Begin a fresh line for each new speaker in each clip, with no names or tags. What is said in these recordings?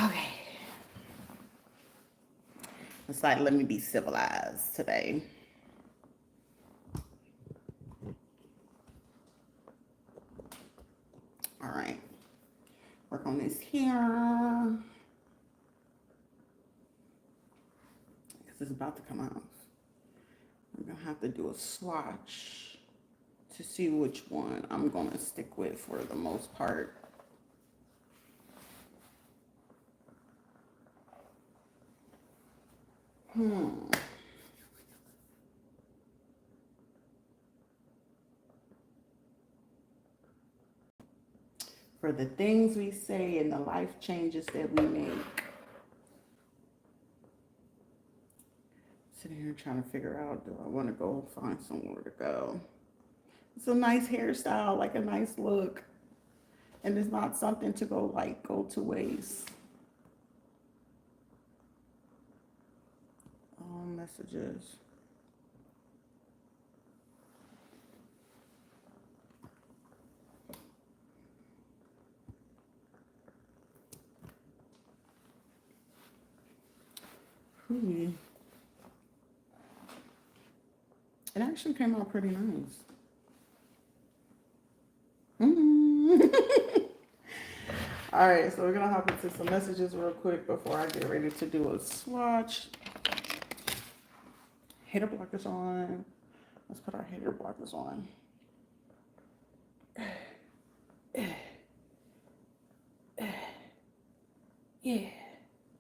Okay. It's like, let me be civilized today. All right. Work on this here. Because it's about to come out. I'm going to have to do a swatch to see which one I'm going to stick with for the most part. For the things we say and the life changes that we make. Sitting here trying to figure out, do I want to go find somewhere to go? It's a nice hairstyle, like a nice look. And it's not something to go to waste. Messages. It actually came out pretty nice. All right, so we're gonna hop into some messages real quick before I get ready to do a swatch. Hater blockers on. Let's put our hater blockers on. Yeah,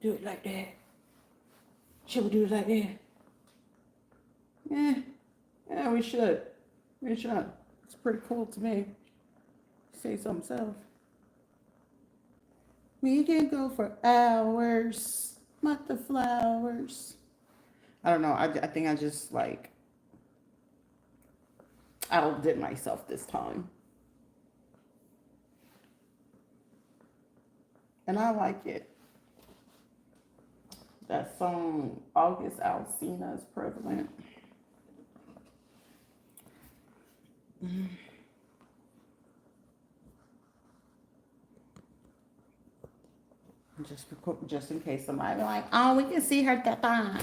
do it like that. Should we do it like that? Yeah, we should. We should. It's pretty cool to me. Say something self. We can go for hours. Not the flowers. I don't know. I think I just like outdid myself this time. And I like it. That song, August Alsina, is prevalent. Just in case somebody like, oh, we can see her tatas.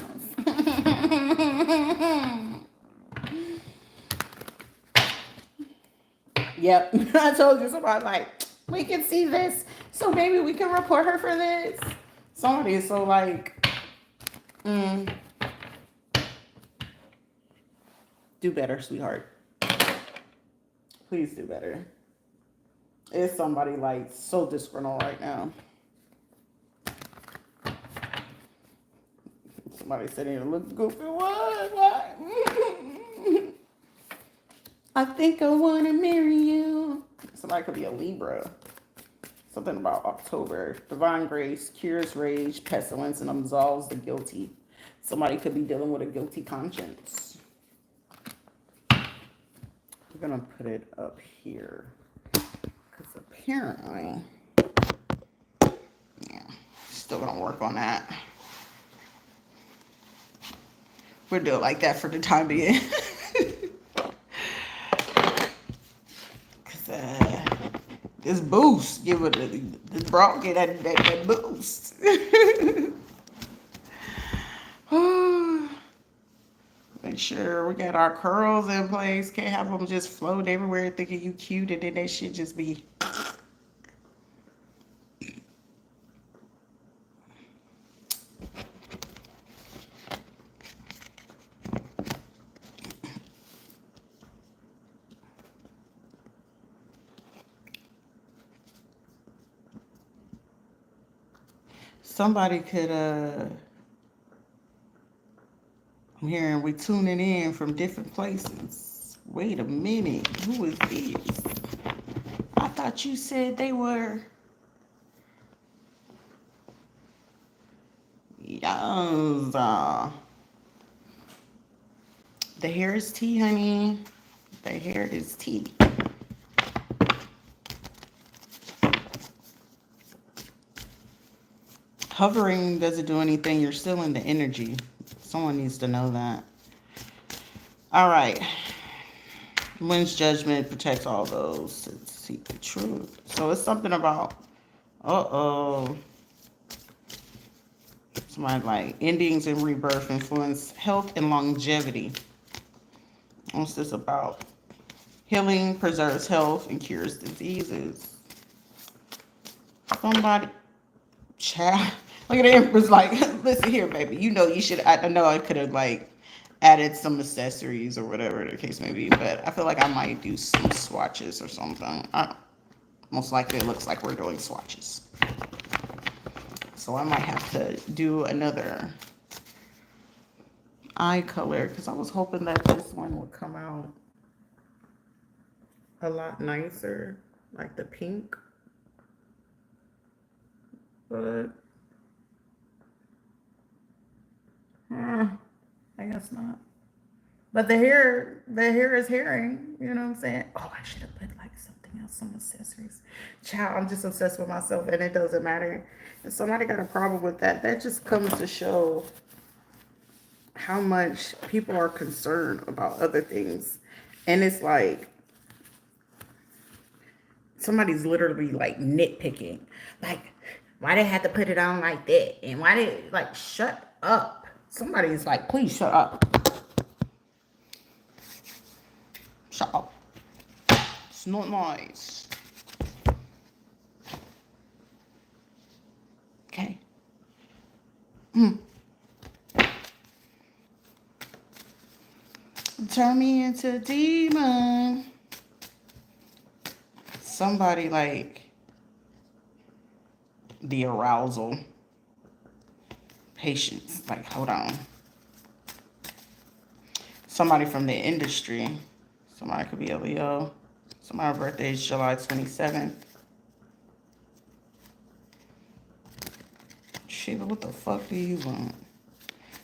Yep, I told you somebody like, we can see this, so maybe we can report her for this. Somebody is so like, do better, sweetheart. Please do better. Is somebody like so disgruntled right now? Somebody sitting here looks goofy. What? I think I want to marry you. Somebody could be a Libra. Something about October. Divine grace cures rage, pestilence, and absolves the guilty. Somebody could be dealing with a guilty conscience. We're going to put it up here. Because apparently, yeah, still going to work on that. We'll do it like that for the time being. This boost, give it this bra get that boost. Make sure we got our curls in place. Can't have them just floating everywhere thinking you cute and then that shit just be. Somebody could, I'm hearing we tuning in from different places. Wait a minute, who is this? I thought you said they were. Yes. The hair is tea, honey. The hair is tea. Hovering doesn't do anything. You're still in the energy. Someone needs to know that. All right. Wins judgment, protects all those that seek the truth. So it's something about, uh-oh. Somebody like endings and rebirth influence health and longevity. What's this about? Healing preserves health and cures diseases. Somebody, child, look at the Empress like, listen here, baby. You know you should, I know I could have like added some accessories or whatever the case may be, but I feel like I might do some swatches or something. Most likely it looks like we're doing swatches. So I might have to do another eye color because I was hoping that this one would come out a lot nicer, like the pink. But I guess not. But the hair is hairing. You know what I'm saying? Oh, I should have put like something else, some accessories. Child, I'm just obsessed with myself, and it doesn't matter. If somebody got a problem with that, that just comes to show how much people are concerned about other things. And it's like somebody's literally like nitpicking. Like, why they had to put it on like that? And why they like shut up? Somebody's like, please shut up. Shut up. It's not nice. Okay. Turn me into a demon. Somebody like the arousal. Patience. Like, hold on. Somebody from the industry. Somebody could be a Leo. Somebody's birthday is July 27th. Sheila, what the fuck do you want?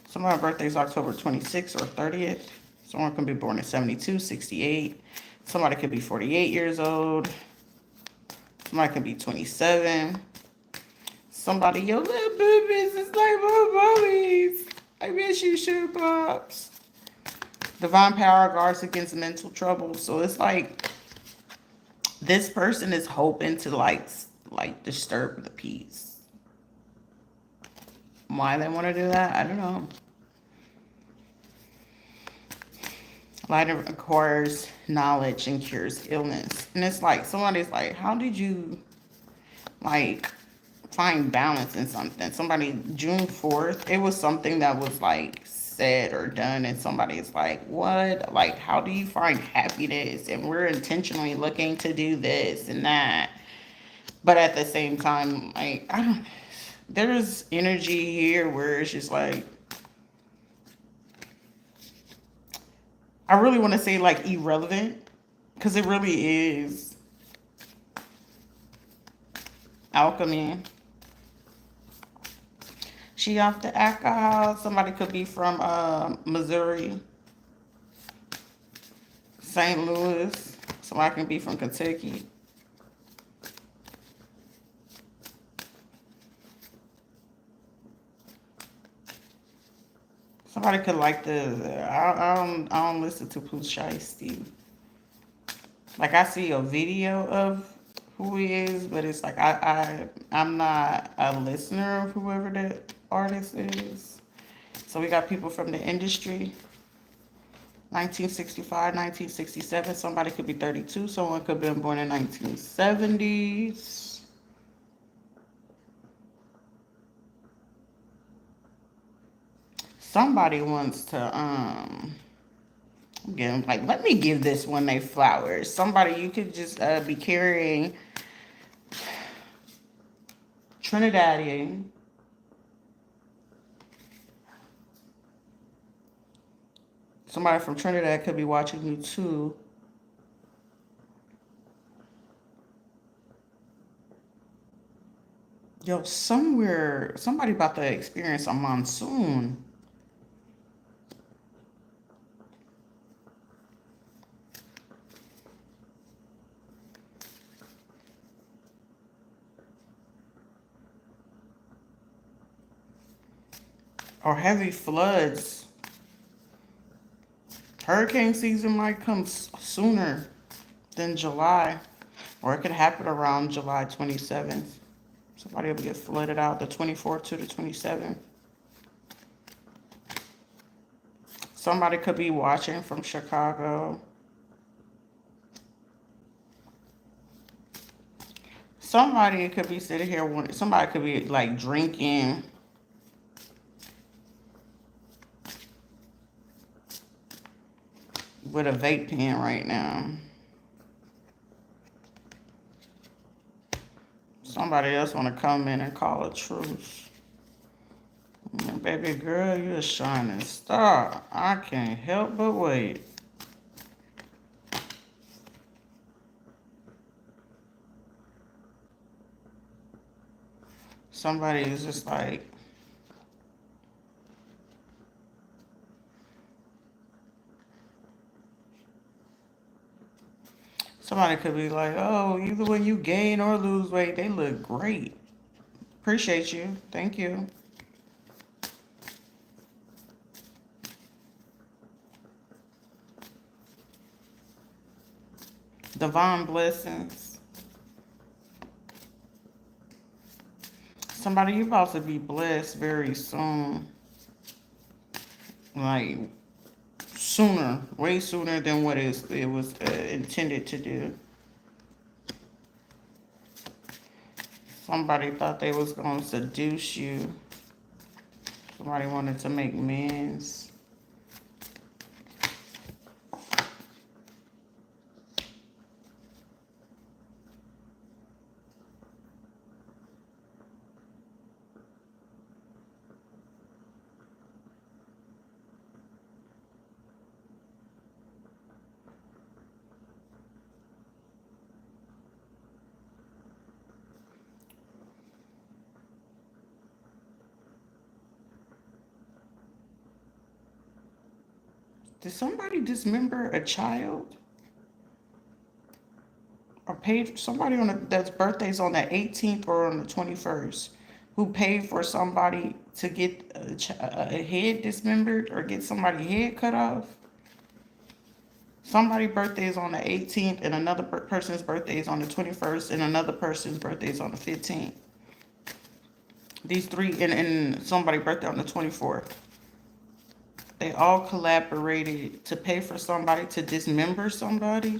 Somebody's birthday is October 26th or 30th. Someone could be born in 72, 68. Somebody could be 48 years old. Somebody could be 27. Somebody, your little boobies is like my boobies. I miss you, sugar pops. Divine power guards against mental trouble. So it's like this person is hoping to like disturb the peace. Why they want to do that, I don't know. Light acquires knowledge and cures illness. And it's like somebody's like, how did you like find balance in something? Somebody, June 4th, it was something that was like said or done, and somebody's like, what? Like, how do you find happiness? And we're intentionally looking to do this and that. But at the same time, like, I don't, there's energy here where it's just like, I really want to say like irrelevant, because it really is. Alchemy. She off the alcohol. Somebody could be from Missouri, St. Louis. Somebody can be from Kentucky. Somebody could like I don't listen to Pooh Shiesty. Like I see a video of who he is, but it's like I'm not a listener of whoever the artist is. So we got people from the industry. 1965, 1967. Somebody could be 32. Someone could have been born in 1970s. Somebody wants to again, like, let me give this one a flowers. Somebody, you could just be carrying Trinidadian. Somebody from Trinidad could be watching you too. Yo, somewhere, somebody about to experience a monsoon. Or heavy floods. Hurricane season might come sooner than July, or it could happen around July 27th. Somebody will get flooded out the 24th to the 27th. Somebody could be watching from Chicago. Somebody could be sitting here. Somebody could be like drinking. With a vape pen right now. Somebody else want to come in and call a truce. Baby girl, you're a shining star. I can't help but wait. Somebody is just like, somebody could be like, oh, either when you gain or lose weight, they look great. Appreciate you. Thank you. Divine blessings. Somebody, you're about to be blessed very soon. Like, sooner. Way sooner than what it was intended to do. Somebody thought they was going to seduce you. Somebody wanted to make amends. Did somebody dismember a child? Or paid somebody that's birthdays on the 18th or on the 21st who paid for somebody to get a head dismembered or get somebody's head cut off? Somebody's birthday is on the 18th and another person's birthday is on the 21st and another person's birthday is on the 15th. These three, and somebody's birthday on the 24th. They all collaborated to pay for somebody to dismember somebody.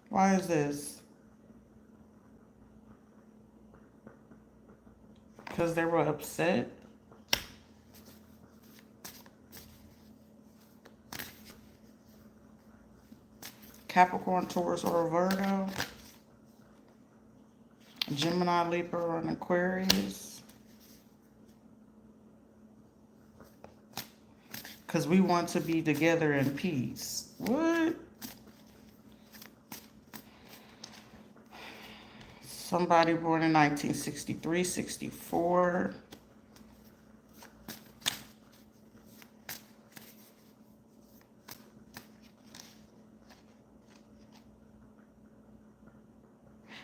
Why is this? Because they were upset. Capricorn, Taurus, or Virgo. Gemini, Libra, and Aquarius. Because we want to be together in peace. What? Somebody born in 1963, 64.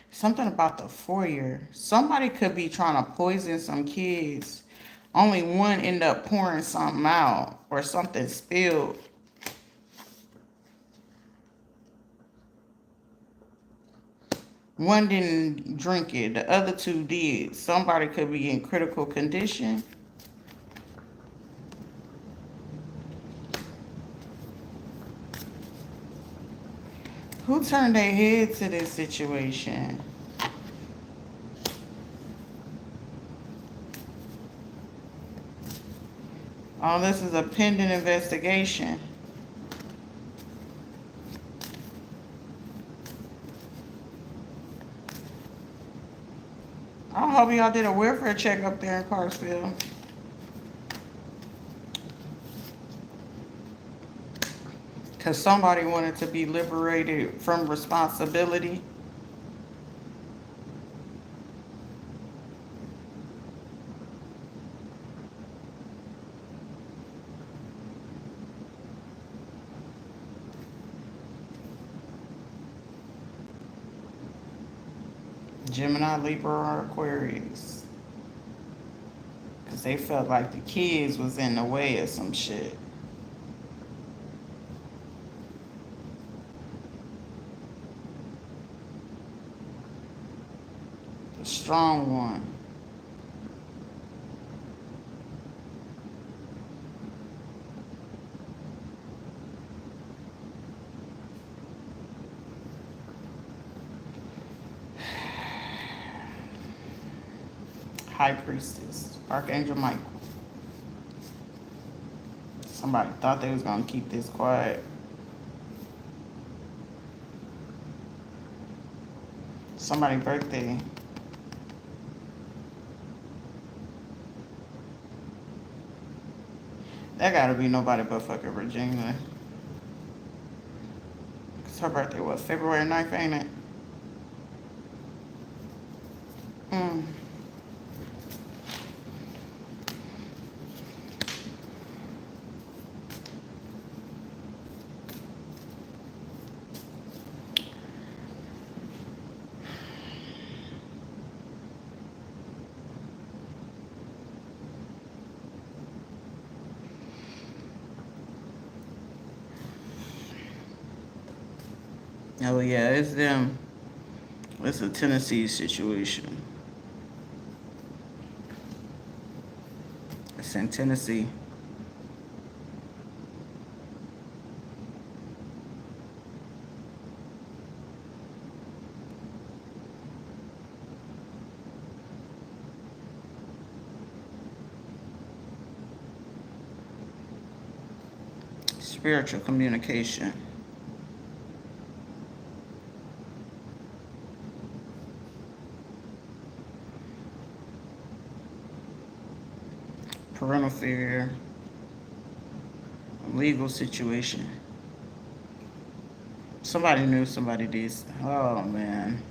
Something about the foyer. Somebody could be trying to poison some kids. Only one end up pouring something out or something spilled. One didn't drink it. The other two did. Somebody could be in critical condition. Who turned their head to this situation? Oh, this is a pending investigation. I hope y'all did a welfare check up there in Clarksville. Because somebody wanted to be liberated from responsibility. Gemini, Libra, or Aquarius. Because they felt like the kids was in the way of some shit. The strong one. High Priestess, Archangel Michael. Somebody thought they was gonna keep this quiet. Somebody's birthday. That gotta be nobody but fucking Virginia. Cause her birthday was February 9th, ain't it? Mm. Oh yeah, it's them. It's a Tennessee situation. It's in Tennessee. Spiritual communication. Parental fear. Legal situation. Somebody knew somebody did. Oh man.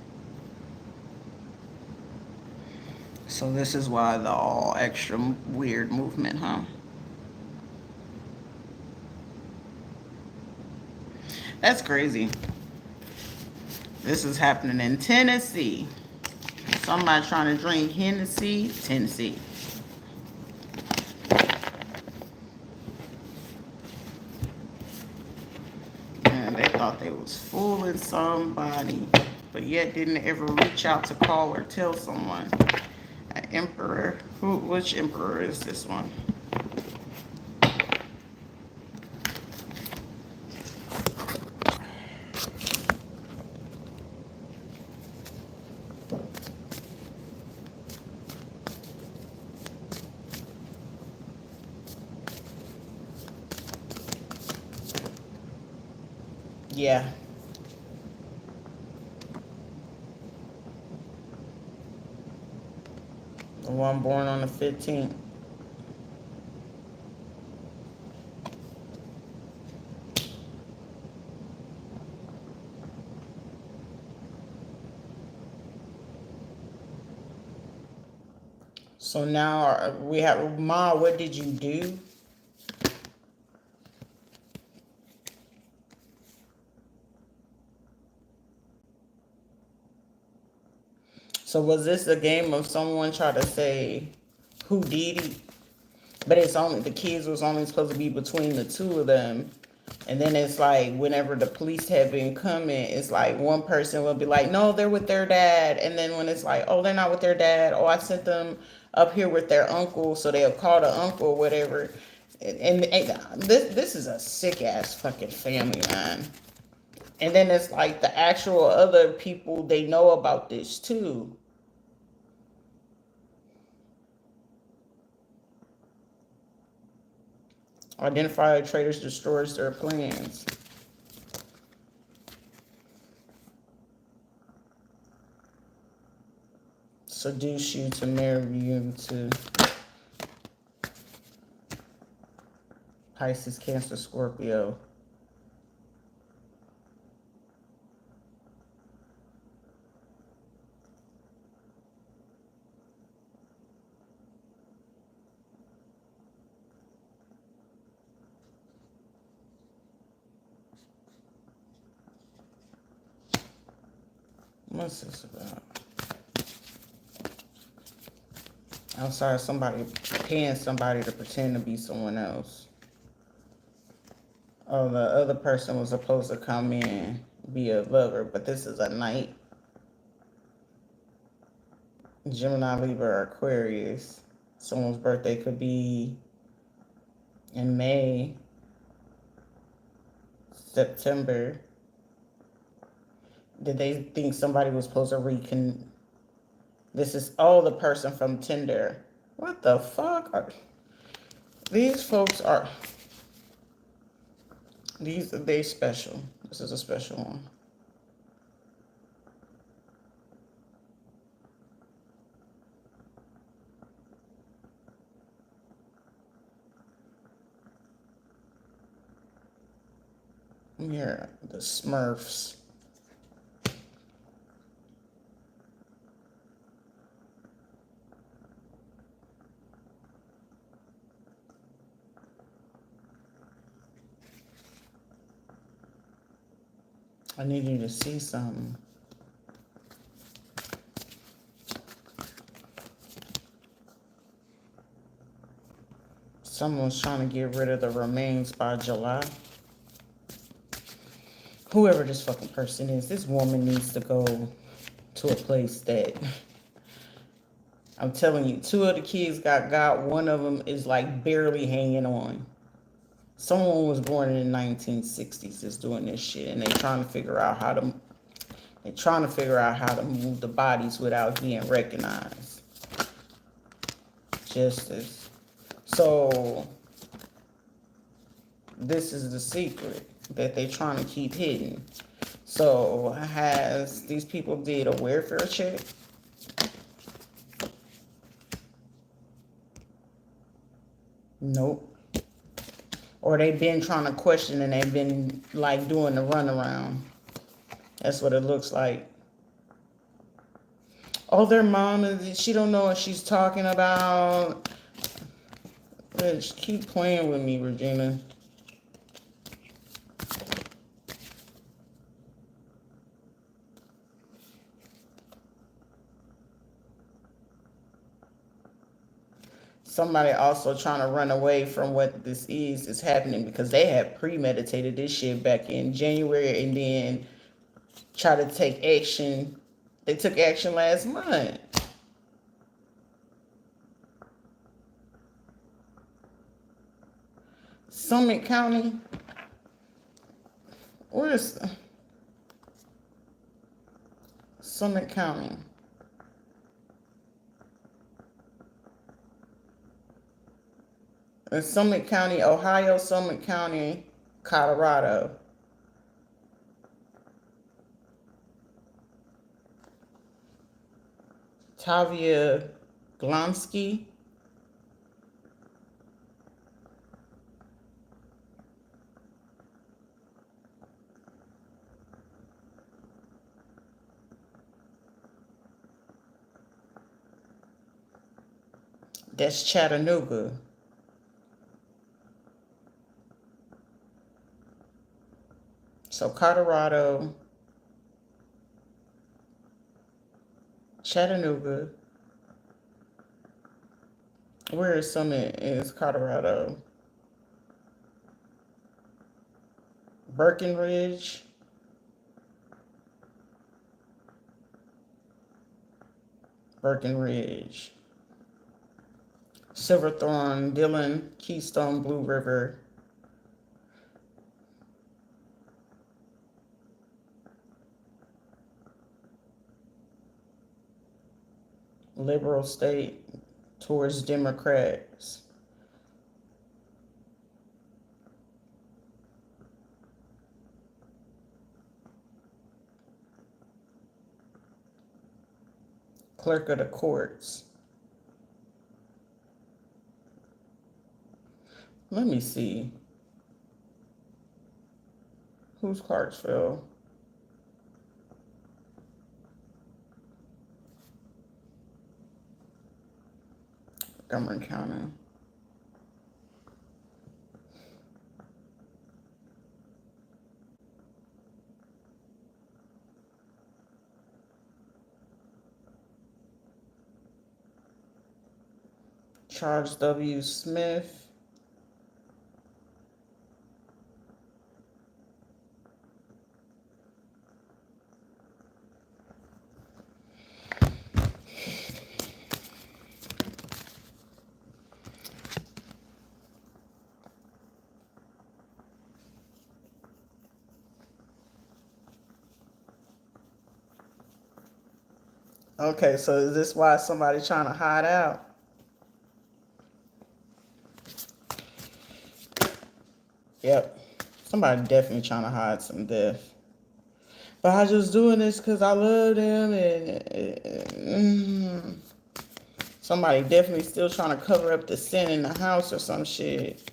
So this is why the all extra weird movement, huh? That's crazy. This is happening in Tennessee. Somebody trying to drink Hennessy, Tennessee. And they thought they was fooling somebody, but yet didn't ever reach out to call or tell someone. An emperor. Which emperor is this one? Yeah. The one born on the 15th. So now we have, Ma, what did you do? So was this a game of someone trying to say who did it? But it's only, the kids was only supposed to be between the two of them. And then it's like whenever the police have been coming, it's like one person will be like, no, they're with their dad. And then when it's like, oh, they're not with their dad. Oh, I sent them up here with their uncle. So they'll call the uncle or whatever. And this is a sick ass fucking family, man. And then it's like the actual other people, they know about this too. Identify traitors destroys their plans. Seduce you to marry you to Pisces, Cancer, Scorpio. What's this about? Outside, somebody paying somebody to pretend to be someone else. Oh, the other person was supposed to come in, be a lover, but this is a knight. Gemini, Libra, Aquarius. Someone's birthday could be in May, September. Did they think somebody was supposed to This is, oh, the person from Tinder. What the fuck? These folks are, they special. This is a special one. Here, the Smurfs. I need you to see something. Someone's trying to get rid of the remains by July. Whoever this fucking person is, this woman needs to go to a place that, I'm telling you, 2 of the kids got, one of them is like barely hanging on. Someone was born in the 1960s is doing this shit, and they're trying to figure out how to move the bodies without being recognized. Justice. So this is the secret that they're trying to keep hidden. So has these people did a welfare check? Nope. Or they've been trying to question and they've been like doing the runaround. That's what it looks like. Oh, their mom, she don't know what she's talking about. Just keep playing with me, Regina. Somebody also trying to run away from what this is happening because they had premeditated this shit back in January and then try to take action. They took action last month. Summit County. Where's Summit County? In Summit County, Ohio, Summit County, Colorado. Tavia Glonsky. That's Chattanooga. So Colorado, Chattanooga. Where is Summit? Is Colorado. Breckenridge. Breckenridge. Silverthorne, Dillon, Keystone, Blue River. Liberal state towards Democrats. Clerk of the courts. Let me see. Who's Clarksville? Montgomery County. Charles W. Smith. Okay, so is this why somebody trying to hide out? Yep. Somebody definitely trying to hide some death. But I just doing this because I love them and somebody definitely still trying to cover up the sin in the house or some shit.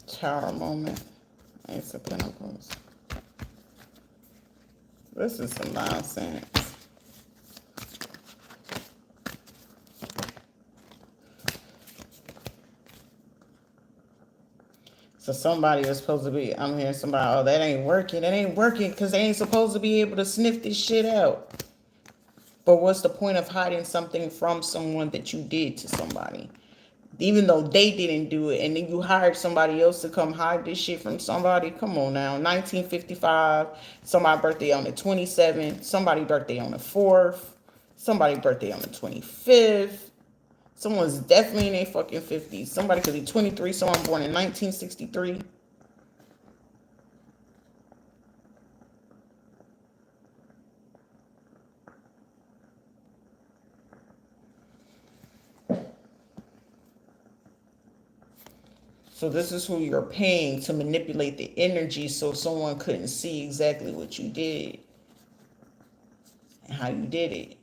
Tower moment. Ace of Pentacles. This is some nonsense. So somebody was supposed to be, I'm hearing somebody, oh, that ain't working. That ain't working because they ain't supposed to be able to sniff this shit out. But what's the point of hiding something from someone that you did to somebody? Even though they didn't do it, and then you hired somebody else to come hide this shit from somebody. Come on now. 1955, somebody's birthday on the 27th, somebody's birthday on the 4th, somebody's birthday on the 25th. Someone's definitely in their fucking 50s. Somebody could be 23, someone born in 1963. So this is who you're paying to manipulate the energy so someone couldn't see exactly what you did and how you did it.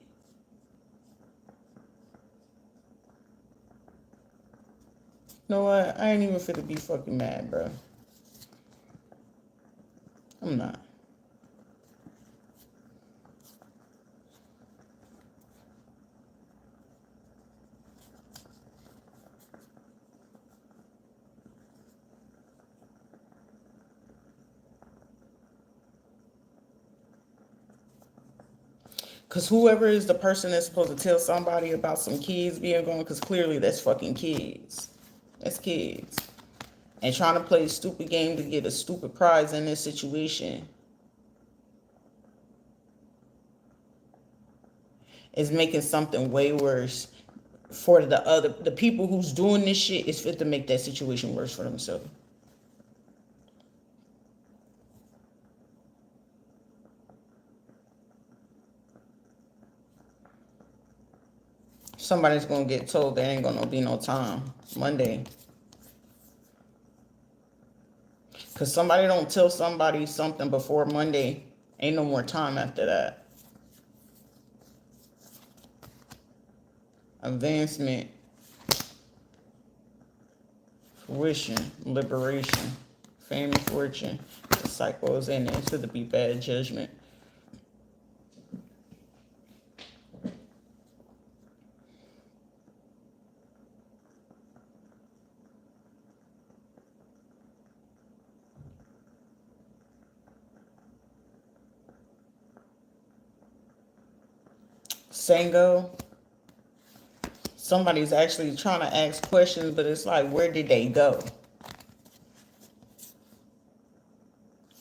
You know what? I ain't even fit to be fucking mad, bro. I'm not. Because whoever is the person that's supposed to tell somebody about some kids being gone, because clearly that's fucking kids. That's kids. And trying to play a stupid game to get a stupid prize in this situation is making something way worse for the people who's doing this shit is fit to make that situation worse for themselves. Somebody's gonna get told there ain't gonna be no time Monday. Cause somebody don't tell somebody something before Monday, ain't no more time after that. Advancement, fruition, liberation, fame and fortune. The cycle is in there. To be bad judgment. Sango. Somebody's actually trying to ask questions, but it's like, where did they go?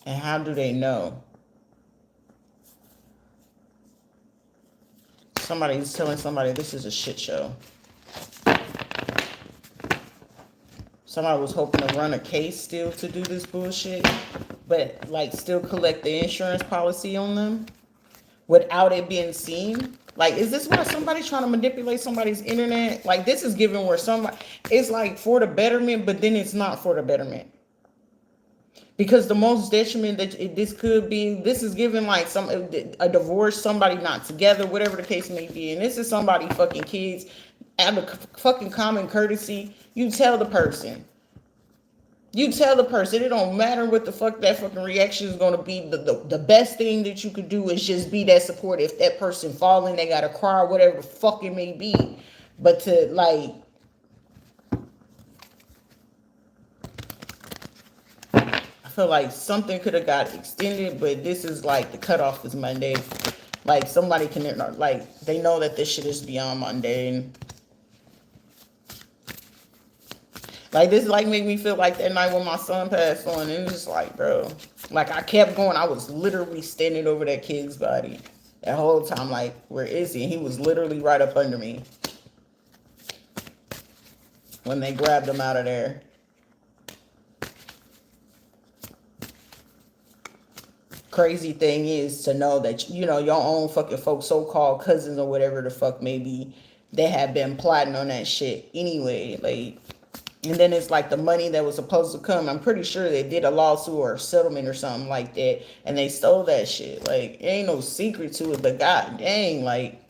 And how do they know? Somebody's telling somebody this is a shit show. Somebody was hoping to run a case still to do this bullshit, but like still collect the insurance policy on them without it being seen. Like, is this why somebody's trying to manipulate somebody's internet? Like, this is given where somebody, it's like for the betterment, but then it's not for the betterment. Because the most detriment that this could be, this is given like a divorce, somebody not together, whatever the case may be. And this is somebody fucking kids. Out of fucking common courtesy, you tell the person. You tell the person, it don't matter what the fuck that fucking reaction is going to be. The best thing that you could do is just be that support. If that person falling, they got to cry, whatever the fuck it may be. But to like, I feel like something could have got extended, but this is like the cutoff is Monday. Like somebody can, like they know that this shit is beyond Monday. And like this like make me feel like that night when my son passed on, and it's just like, bro, like I kept going. I was literally standing over that kid's body that whole time, like, where is he? And he was literally right up under me. when they grabbed him out of there. Crazy thing is to know that, you know, your own fucking folks, so-called cousins or whatever the fuck maybe, they have been plotting on that shit anyway. Like, and then it's like the money that was supposed to come, I'm pretty sure they did a lawsuit or a settlement or something like that, and they stole that shit. Like, ain't no secret to it, but god dang, like,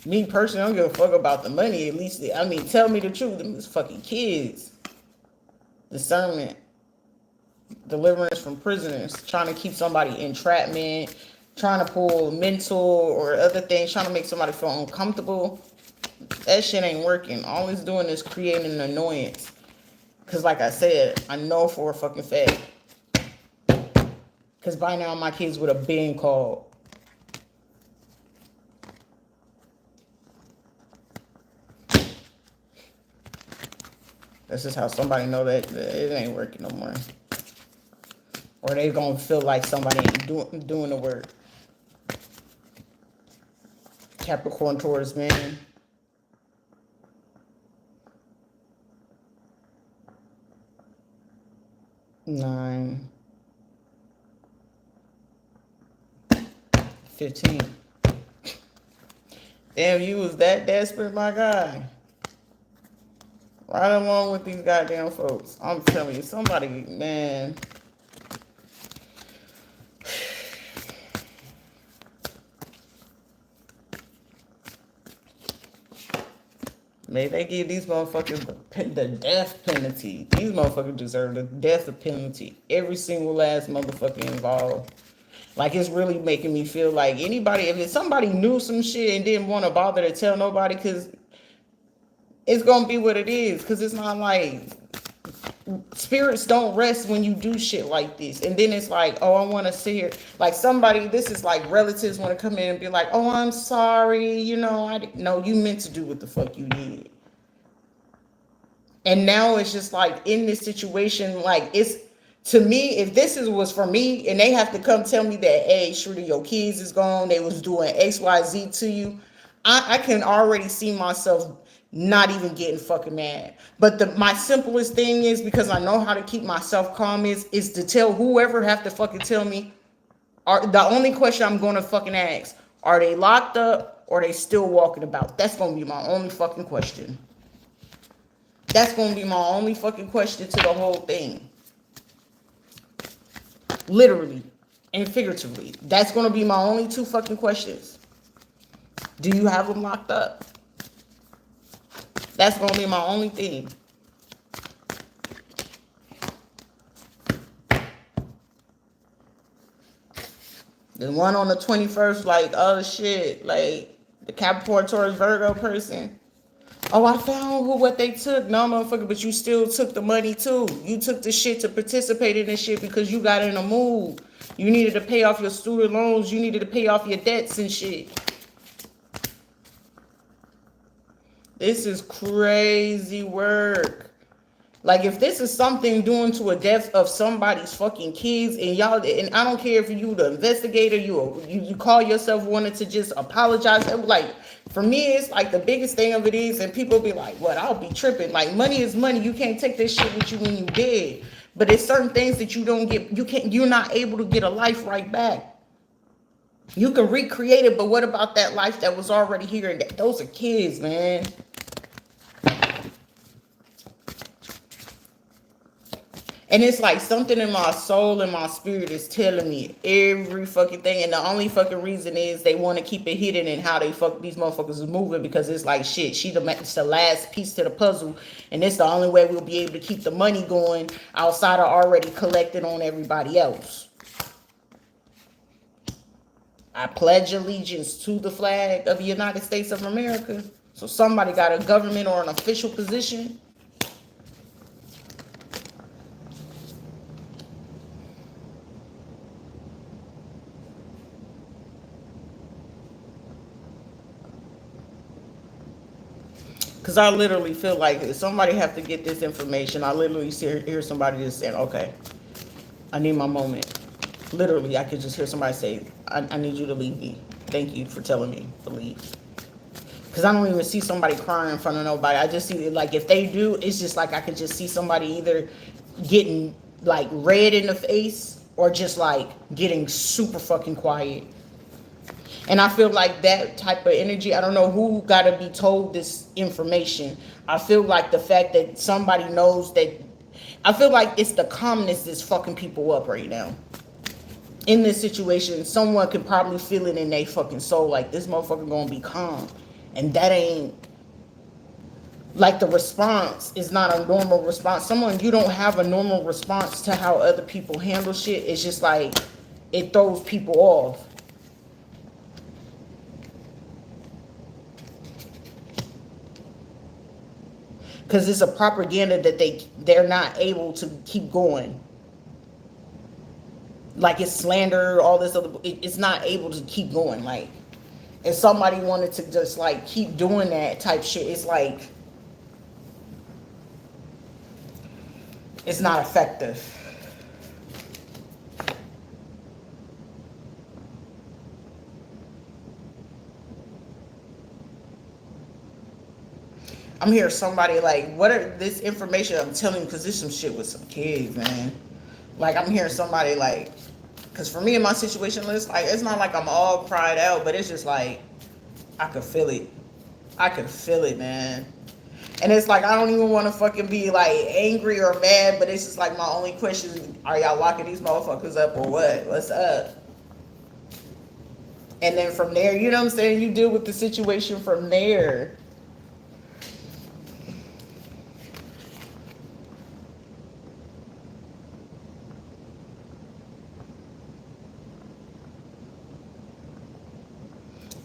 me personally, I don't give a fuck about the money. At least, I mean, tell me the truth. Them is fucking kids. Discernment. Deliverance from prisoners. Trying to keep somebody entrapment. Trying to pull mental or other things. Trying to make somebody feel uncomfortable. That shit ain't working. All it's doing is creating an annoyance. Because like I said, I know for a fucking fact. Because by now my kids would have been called. This is how somebody know that it ain't working no more. Or they gonna feel like somebody ain't doing the work. Capricorn, Taurus, man. Nine. 15. Damn, you was that desperate, my guy. Right along with these goddamn folks. I'm telling you, somebody, man. May they give these motherfuckers the death penalty. These motherfuckers deserve the death penalty. Every single last motherfucker involved. Like, it's really making me feel like anybody, if somebody knew some shit and didn't want to bother to tell nobody, because it's going to be what it is. Because it's not like, spirits don't rest when you do shit like this. And then it's like, oh, I want to see her. Like, somebody, this is like relatives want to come in and be like, oh, I'm sorry. You know, I didn't know you meant to do what the fuck you did. And now it's just like in this situation, like, it's, to me, if this was for me and they have to come tell me that, hey, Shruti, your kids is gone, they was doing XYZ to you, I can already see myself not even getting fucking mad. But my simplest thing is, because I know how to keep myself calm, is to tell whoever have to fucking tell me, the only question I'm going to fucking ask, are they locked up or are they still walking about? That's going to be my only fucking question. That's going to be my only fucking question to the whole thing. Literally and figuratively. That's going to be my only two fucking questions. Do you have them locked up? That's going to be my only thing. The one on the 21st, like, oh shit, like the Capricorn, Taurus, Virgo person. Oh, I found what they took. No, motherfucker, but you still took the money too. You took the shit to participate in this shit because you got in a mood. You needed to pay off your student loans. You needed to pay off your debts and shit. This is crazy work. Like, if this is something doing to a death of somebody's fucking kids, and y'all, and I don't care if you the investigator, you call yourself wanting to just apologize. Like, for me, it's like the biggest thing of it is, and people be like, what, I'll be tripping. Like, money is money. You can't take this shit with you when you dead. But it's certain things that you don't get, you're not able to get a life right back. You can recreate it, but what about that life that was already here? And those are kids, man. And it's like something in my soul and my spirit is telling me every fucking thing. And the only fucking reason is they want to keep it hidden in how they fuck these motherfuckers is moving, because it's like, shit, it's the last piece to the puzzle. And it's the only way we'll be able to keep the money going outside of already collecting on everybody else. I pledge allegiance to the flag of the United States of America. So somebody got a government or an official position. Because I literally feel like if somebody have to get this information, I literally hear somebody just saying, okay, I need my moment. Literally, I could just hear somebody say, I need you to leave me. Thank you for telling me to leave. Because I don't even see somebody crying in front of nobody. I just see, like, if they do, it's just like I could just see somebody either getting, like, red in the face or just, like, getting super fucking quiet. And I feel like that type of energy, I don't know who got to be told this information. I feel like the fact that somebody knows that, I feel like it's the calmness that's fucking people up right now. In this situation, someone could probably feel it in their fucking soul, like, this motherfucker gonna be calm. And that ain't, like, the response is not a normal response. You don't have a normal response to how other people handle shit. It's just like, it throws people off. Because it's a propaganda that they're not able to keep going. Like, it's slander, all this other, it's not able to keep going. Like, if somebody wanted to just, like, keep doing that type shit, it's like, it's not effective. I'm hearing somebody like, what are this information I'm telling you, because this some shit with some kids, man. Like, I'm hearing somebody like, because for me in my situation, it's like, it's not like I'm all cried out, but it's just like, I could feel it. I could feel it, man. And it's like, I don't even want to fucking be like angry or mad, but it's just like, my only question is, are y'all locking these motherfuckers up or what? What's up? And then from there, you know what I'm saying? You deal with the situation from there.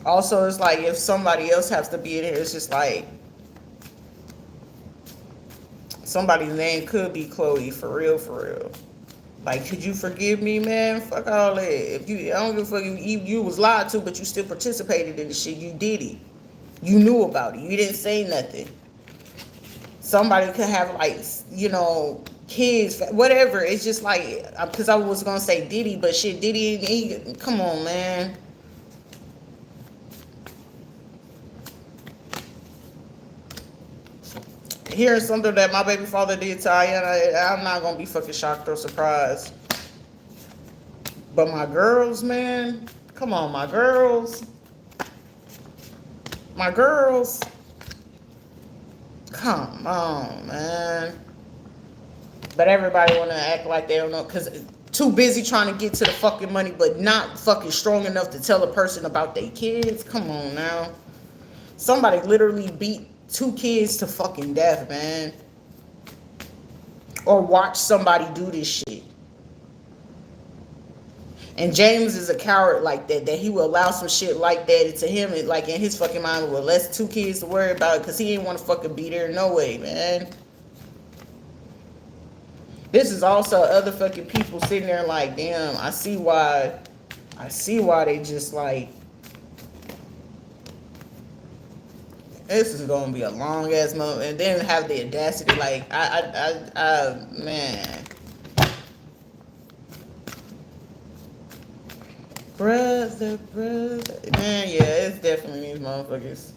Also, it's like, if somebody else has to be in here, it's just like, somebody's name could be Chloe, for real, for real. Like, could you forgive me, man? Fuck all that. If you, I don't give a fuck if you was lied to, but you still participated in the shit. You did it. You knew about it. You didn't say nothing. Somebody could have, like, you know, kids, whatever. It's just like, because I was gonna say Diddy, but shit, Diddy, come on, man. Hearing something that my baby father did to Ayana, I'm not gonna be fucking shocked or surprised. But my girls, man, come on, my girls, come on, man. But everybody wanna act like they don't know, cause too busy trying to get to the fucking money, but not fucking strong enough to tell a person about their kids. Come on now. Somebody literally beat 2 kids to fucking death, man. Or watch somebody do this shit. And James is a coward like that he will allow some shit like that to him. And like, in his fucking mind, well, less 2 kids to worry about, because he didn't want to fucking be there no way, man. This is also other fucking people sitting there like, damn, I see why they just like, this is gonna be a long ass month, and then have the audacity, like, man, brother, man, yeah, it's definitely these motherfuckers.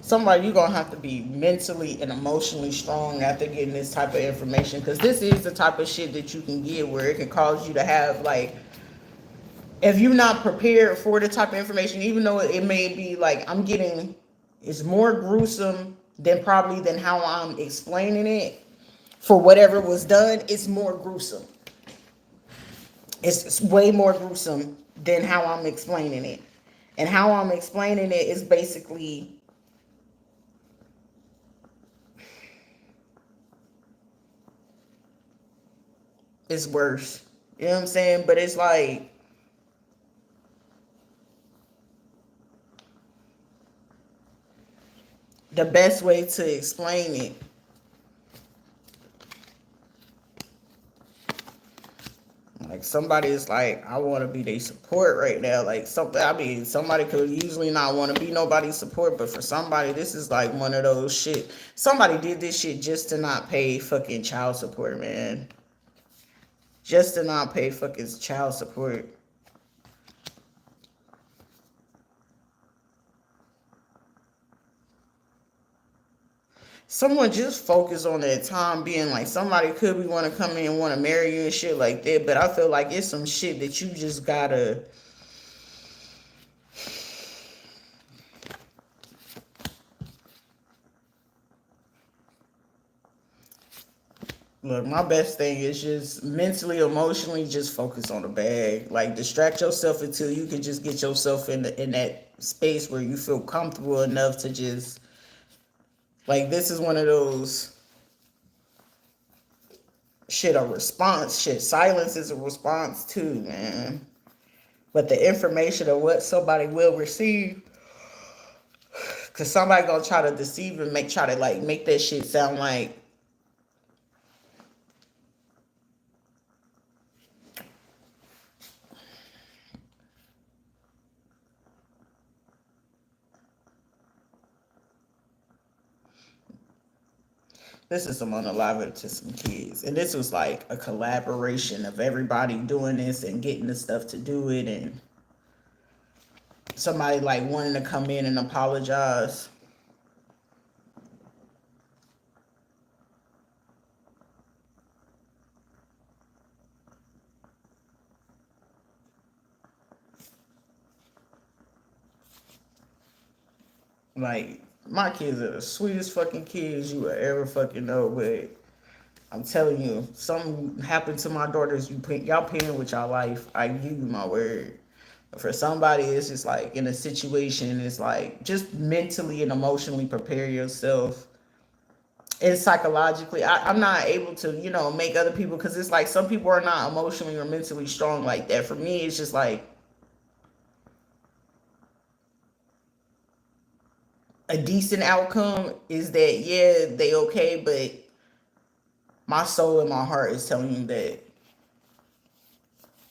Somebody, you gonna have to be mentally and emotionally strong after getting this type of information, because this is the type of shit that you can get where it can cause you to have, like, if you're not prepared for the type of information, even though it may be like, I'm getting, it's more gruesome than how I'm explaining it. For whatever was done, it's more gruesome. It's way more gruesome than how I'm explaining it. And how I'm explaining it is basically, it's worse. You know what I'm saying? But it's like, the best way to explain it, like, somebody is like, I want to be their support right now. Like, something, I mean, somebody could usually not want to be nobody's support, but for somebody, this is like one of those shit. Somebody did this shit just to not pay fucking child support, man. Just to not pay fucking child support. someone just focus on that time being. Like, somebody could be want to come in and want to marry you and shit like that, but I feel like it's some shit that you just gotta. Look, my best thing is just mentally, emotionally, just focus on the bag. Like, distract yourself until you can just get yourself in that space where you feel comfortable enough to just, like, this is one of those shit, a response shit. Silence is a response too, man. But the information of what somebody will receive, because somebody gonna try to deceive and try to like make that shit sound like, this is some unalive to some kids. And this was like a collaboration of everybody doing this and getting the stuff to do it, and somebody like wanting to come in and apologize. Like, my kids are the sweetest fucking kids you will ever fucking know, but I'm telling you, something happened to my daughters. Y'all paying with y'all life. I give you my word. But for somebody, it's just like in a situation, it's like just mentally and emotionally prepare yourself. And psychologically, I'm not able to, make other people, because it's like some people are not emotionally or mentally strong like that. For me, it's just like a decent outcome is that, yeah, they okay, but my soul and my heart is telling you that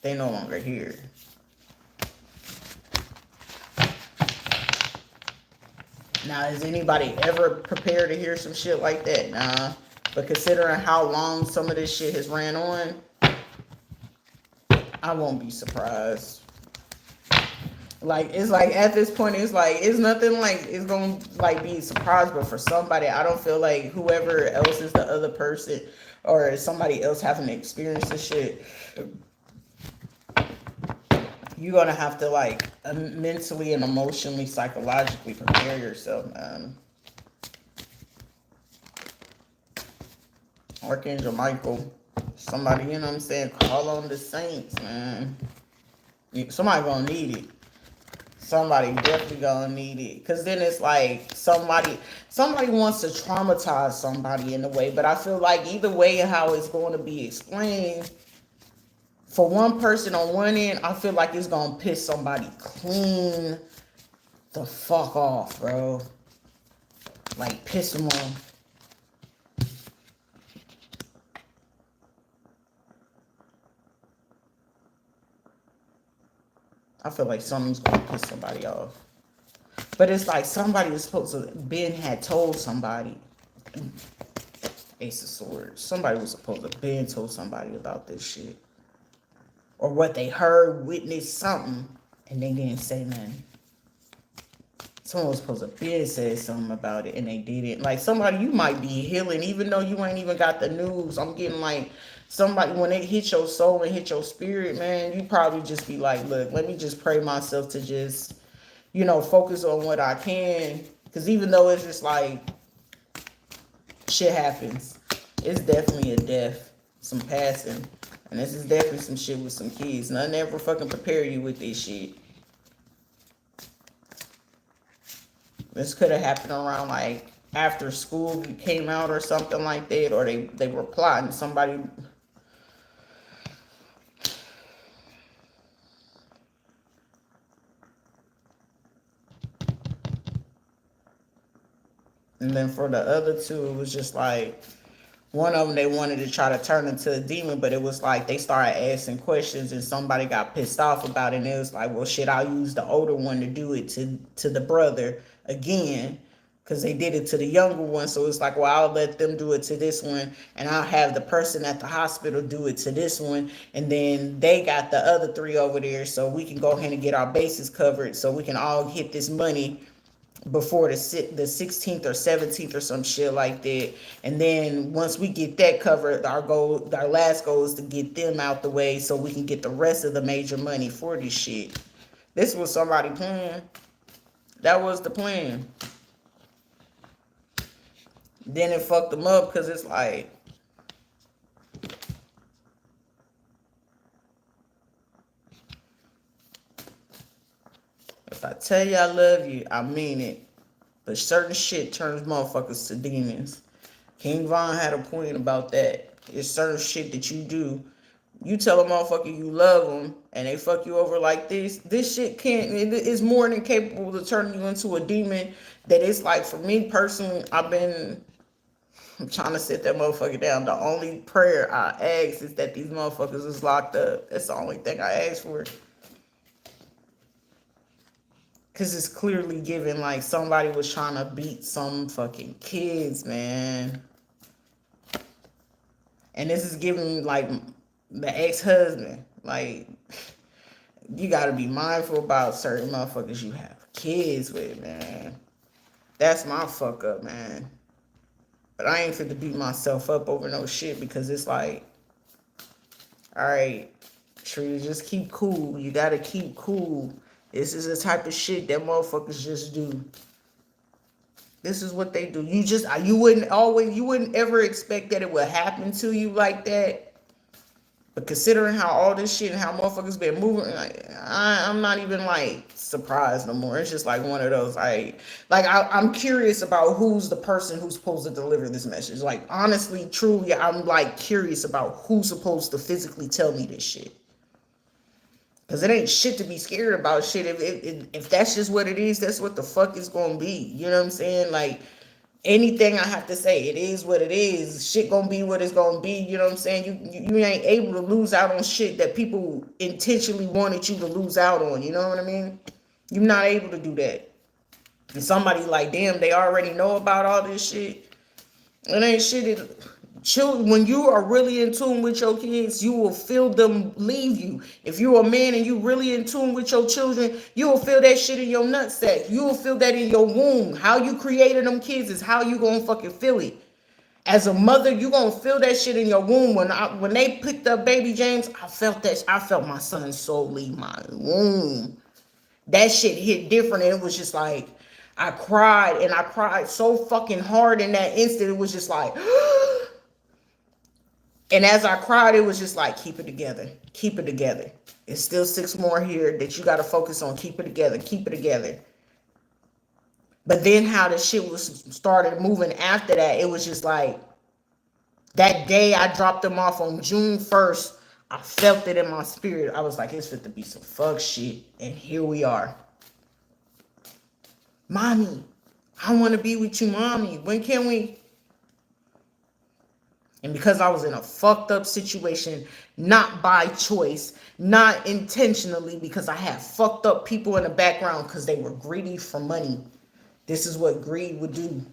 they no longer here. Now, is anybody ever prepared to hear some shit like that? Nah. But considering how long some of this shit has ran on, I won't be surprised. Like, it's like at this point, it's like it's nothing like it's gonna like be a surprise. But for somebody, I don't feel like whoever else is the other person or somebody else having experienced this shit, you're gonna have to like mentally and emotionally, psychologically prepare yourself, man. Archangel Michael, somebody, you know what I'm saying, call on the saints, man. Somebody gonna need it. Somebody definitely gonna need it, because then it's like somebody wants to traumatize somebody in a way, but I feel like either way how it's going to be explained, for one person on one end, I feel like it's gonna piss somebody clean the fuck off, bro. Like, piss them off. I feel like something's gonna piss somebody off. But it's like somebody was supposed to, Ben had told somebody, Ace of Swords, somebody was supposed to, Ben told somebody about this shit. Or what they heard, witnessed something, and they didn't say nothing. Someone was supposed to Ben said something about it, and they didn't. Like, somebody, you might be healing, even though you ain't even got the news. I'm getting like, somebody, when it hit your soul and hit your spirit, man, you probably just be like, look, let me just pray myself to just, focus on what I can. Because even though it's just like, shit happens, it's definitely a death, some passing. And this is definitely some shit with some kids. Nothing ever fucking prepare you with this shit. This could have happened around like after school came out or something like that, or they were plotting somebody. And then for the other two, it was just like, one of them, they wanted to try to turn into a demon, but it was like they started asking questions and somebody got pissed off about it. And it was like, well, shit, I'll use the older one to do it to the brother again, because they did it to the younger one. So it's like, well, I'll let them do it to this one, and I'll have the person at the hospital do it to this one. And then they got the other three over there, so we can go ahead and get our bases covered so we can all hit this money before the 16th or 17th or some shit like that. And then once we get that covered, our last goal is to get them out the way so we can get the rest of the major money for this shit. This was somebody plan. That was the plan. Then it fucked them up because it's like, if I tell you I love you, I mean it. But certain shit turns motherfuckers to demons. King Von had a point about that. It's certain shit that you do. You tell a motherfucker you love them and they fuck you over like this. This shit can't, it is more than capable of turning you into a demon. That it's like, for me personally, I'm trying to sit that motherfucker down. The only prayer I ask is that these motherfuckers is locked up. That's the only thing I ask for. Because it's clearly given like somebody was trying to beat some fucking kids, man. And this is giving like the ex-husband. Like, you got to be mindful about certain motherfuckers you have kids with, man. That's my fuck up, man. But I ain't fit to beat myself up over no shit because it's like, all right, Tree, just keep cool. You got to keep cool. This is the type of shit that motherfuckers just do. This is what they do. You wouldn't ever expect that it would happen to you like that. But considering how all this shit and how motherfuckers been moving, like, I'm not even like surprised no more. It's just like one of those. I'm curious about who's the person who's supposed to deliver this message. Like, honestly, truly, I'm like curious about who's supposed to physically tell me this shit. Because it ain't shit to be scared about. Shit, if that's just what it is, that's what the fuck it's gonna be. You know what I'm saying? Like, anything I have to say, it is what it is. Shit gonna be what it's gonna be. You know what I'm saying? You ain't able to lose out on shit that people intentionally wanted you to lose out on. You know what I mean? You're not able to do that. And somebody like, damn, they already know about all this shit. It ain't shit. Children, when you are really in tune with your kids, you will feel them leave you. If you're a man and you really in tune with your children, you will feel that shit in your nutsack. You will feel that in your womb. How you created them kids is how you gonna fucking feel it. As a mother, you gonna feel that shit in your womb. When they picked up baby James, I felt that. I felt my son's soul leave my womb. That shit hit different, and it was just like, I cried, and I cried so fucking hard in that instant. It was just like. And as I cried, it was just like, keep it together. Keep it together. It's still 6 more here that you got to focus on. Keep it together. Keep it together. But then how the shit was started moving after that, it was just like, that day I dropped them off on June 1st, I felt it in my spirit. I was like, it's fit to be some fuck shit. And here we are. Mommy, I want to be with you, mommy. When can we? And because I was in a fucked up situation, not by choice, not intentionally, because I had fucked up people in the background because they were greedy for money. This is what greed would do.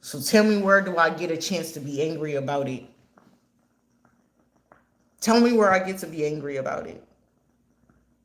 So tell me, where do I get a chance to be angry about it? Tell me where I get to be angry about it.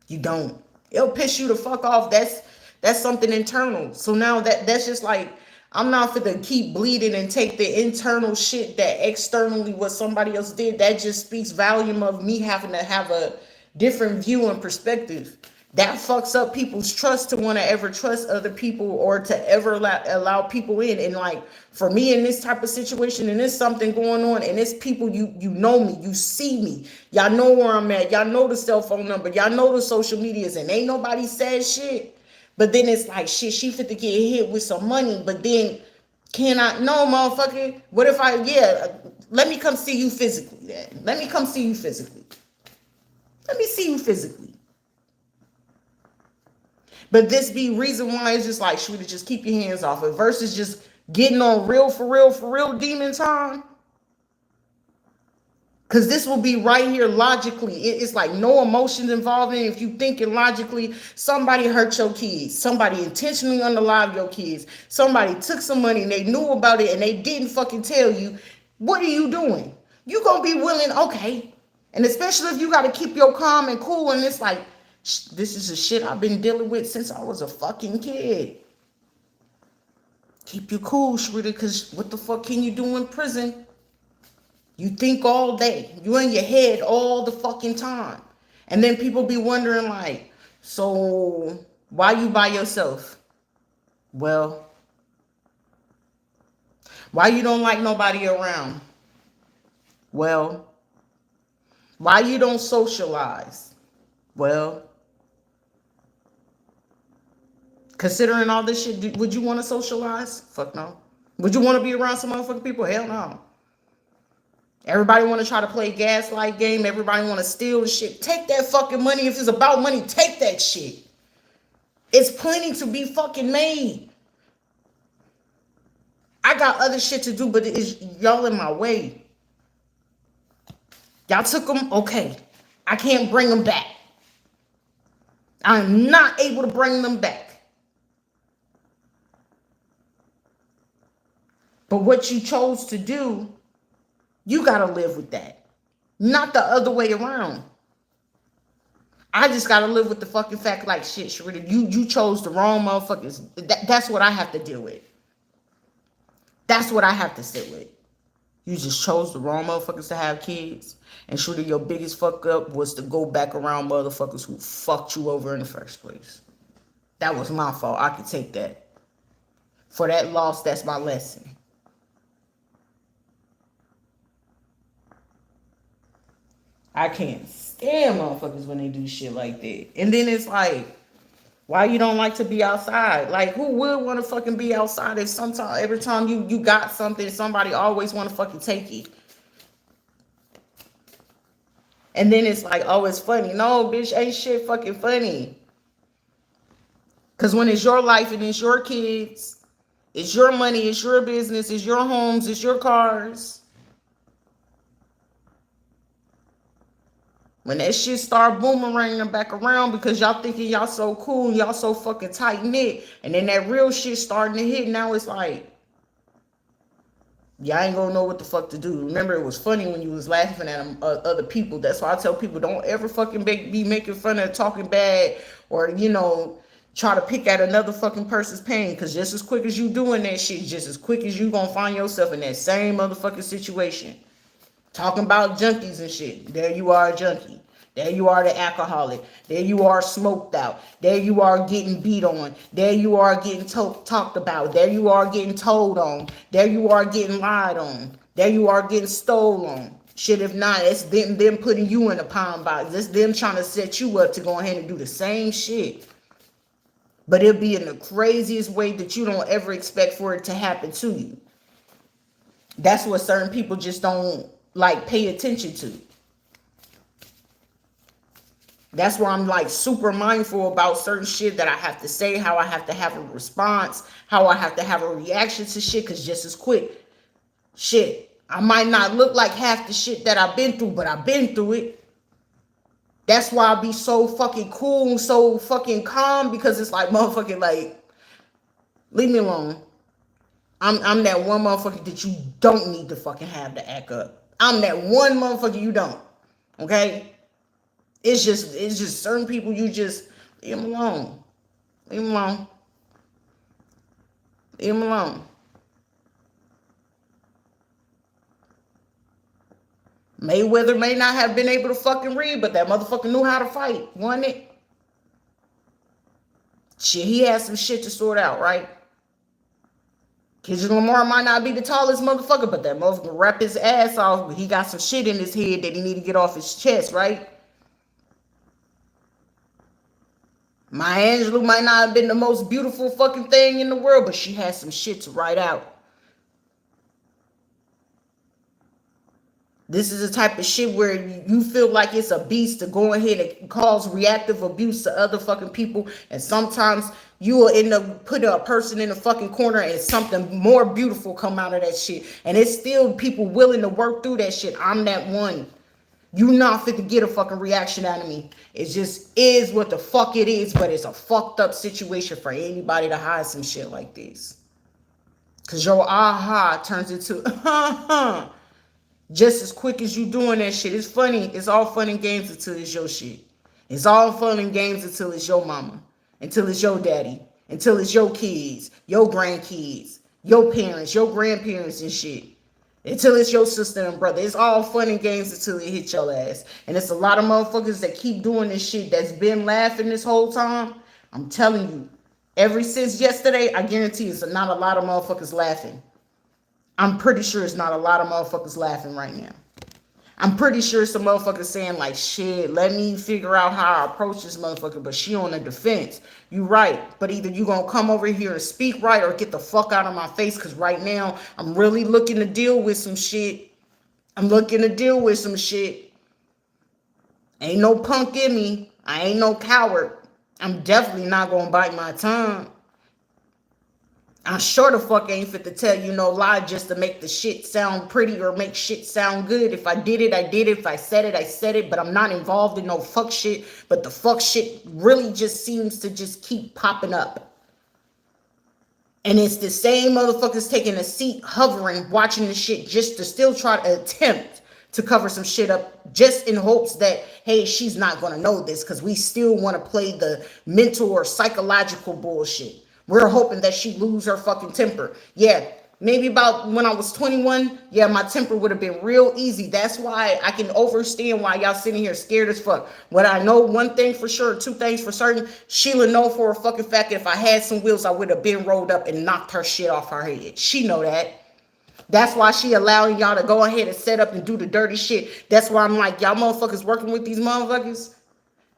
You don't. It'll piss you the fuck off. That's something internal. So now that's just like, I'm not finna keep bleeding and take the internal shit that externally what somebody else did. That just speaks volume of me having to have a different view and perspective. That fucks up people's trust to want to ever trust other people or to ever allow people in. And like, for me in this type of situation, and there's something going on, and it's people, you know me, you see me, y'all know where I'm at, y'all know the cell phone number, y'all know the social medias, and ain't nobody said shit. But then it's like, shit, she fit to get hit with some money, but then can I? No, motherfucker. What if let me come see you physically then. Let me come see you physically. Let me see you physically. But this be reason why it's just like, shoot, just keep your hands off it versus just getting on for real demon time. Because this will be right here logically. It's like no emotions involved in it. If you thinking logically, somebody hurt your kids. Somebody intentionally unalive your kids. Somebody took some money and they knew about it and they didn't fucking tell you. What are you doing? You gonna be willing, okay. And especially if you got to keep your calm and cool. And it's like, this is the shit I've been dealing with since I was a fucking kid. Keep you cool, Shrita, because what the fuck can you do in prison? You think all day. You in your head all the fucking time. And then people be wondering like, so why you by yourself? Well, why you don't like nobody around? Well, why you don't socialize? Well, considering all this shit, would you want to socialize? Fuck no. Would you want to be around some motherfucking people? Hell no. Everybody want to try to play gaslight game. Everybody want to steal shit. Take that fucking money. If it's about money, take that shit. It's plenty to be fucking made. I got other shit to do, but it's y'all in my way. Y'all took them, okay. I can't bring them back. I'm not able to bring them back. But what you chose to do, you gotta live with that. Not the other way around. I just gotta live with the fucking fact like shit, Sharita. You chose the wrong motherfuckers. That's what I have to deal with. That's what I have to sit with. You just chose the wrong motherfuckers to have kids. And Sharita, your biggest fuck up was to go back around motherfuckers who fucked you over in the first place. That was my fault. I could take that. For that loss, that's my lesson. I can't stand motherfuckers when they do shit like that. And then it's like, why you don't like to be outside? Like, who would want to fucking be outside if sometimes, every time you got something, somebody always want to fucking take it? And then it's like, oh, it's funny. No, bitch, ain't shit fucking funny. Because when it's your life and it's your kids, it's your money, it's your business, it's your homes, it's your cars. When that shit start boomeranging back around because y'all thinking y'all so cool, y'all so fucking tight knit, and then that real shit starting to hit, now it's like, y'all ain't gonna know what the fuck to do. Remember, it was funny when you was laughing at other people. That's why I tell people, don't ever fucking be making fun of talking bad or, you know, try to pick at another fucking person's pain. Because just as quick as you doing that shit, just as quick as you gonna find yourself in that same motherfucking situation. Talking about junkies and shit. There you are, a junkie. There you are, the alcoholic. There you are, smoked out. There you are, getting beat on. There you are, getting talked about. There you are, getting told on. There you are, getting lied on. There you are, getting stolen. Shit, if not, it's them putting you in a pound box. It's them trying to set you up to go ahead and do the same shit. But it'll be in the craziest way that you don't ever expect for it to happen to you. That's what certain people just don't like pay attention to. That's why I'm like super mindful about certain shit that I have to say, how I have to have a response, how I have to have a reaction to shit, because just as quick, shit, I might not look like half the shit that I've been through, but I've been through it. That's why I be so fucking cool, so fucking calm, because it's like, motherfucking, like, leave me alone. I'm that one motherfucker that you don't need to fucking have to act up. I'm that one motherfucker you don't. Okay? It's just certain people you just leave them alone. Leave them alone. Leave them alone. Mayweather may not have been able to fucking read, but that motherfucker knew how to fight, wasn't it? Shit, he had some shit to sort out, right? Kendrick Lamar might not be the tallest motherfucker, but that motherfucker rap his ass off, but he got some shit in his head that he need to get off his chest, right? Maya Angelou might not have been the most beautiful fucking thing in the world, but she has some shit to write out. This is the type of shit where you feel like it's a beast to go ahead and cause reactive abuse to other fucking people. And sometimes you will end up putting a person in a fucking corner and something more beautiful come out of that shit. And it's still people willing to work through that shit. I'm that one. You not fit to get a fucking reaction out of me. It just is what the fuck it is, but it's a fucked up situation for anybody to hide some shit like this. Cause your aha turns into just as quick as you doing that shit. It's funny. It's all fun and games until it's your shit. It's all fun and games until it's your mama, until it's your daddy, until it's your kids, your grandkids. your parents, your grandparents and shit. Until it's your sister and brother. It's all fun and games until it hits your ass. And it's a lot of motherfuckers that keep doing this shit that's been laughing this whole time. I'm telling you, ever since yesterday, I guarantee it's not a lot of motherfuckers laughing. I'm pretty sure it's not a lot of motherfuckers laughing right now. I'm pretty sure some motherfuckers saying like, shit, let me figure out how I approach this motherfucker, but she on the defense. You right, but either you gonna come over here and speak right or get the fuck out of my face, because right now I'm really looking to deal with some shit. I'm looking to deal with some shit. Ain't no punk in me. I ain't no coward. I'm definitely not gonna bite my tongue. I sure the fuck ain't fit to tell you no lie just to make the shit sound pretty or make shit sound good. If I did it, I did it. If I said it, I said it. But I'm not involved in no fuck shit. But the fuck shit really just seems to just keep popping up. And it's the same motherfuckers taking a seat, hovering, watching the shit just to still try to attempt to cover some shit up just in hopes that, hey, she's not going to know this because we still want to play the mental or psychological bullshit. We're hoping that she lose her fucking temper. Yeah, maybe about when I was 21, yeah, my temper would have been real easy. That's why I can understand why y'all sitting here scared as fuck. But I know one thing for sure, two things for certain. Sheila know for a fucking fact that if I had some wheels, I would have been rolled up and knocked her shit off her head. She know that. That's why she allowing y'all to go ahead and set up and do the dirty shit. That's why I'm like, y'all motherfuckers working with these motherfuckers.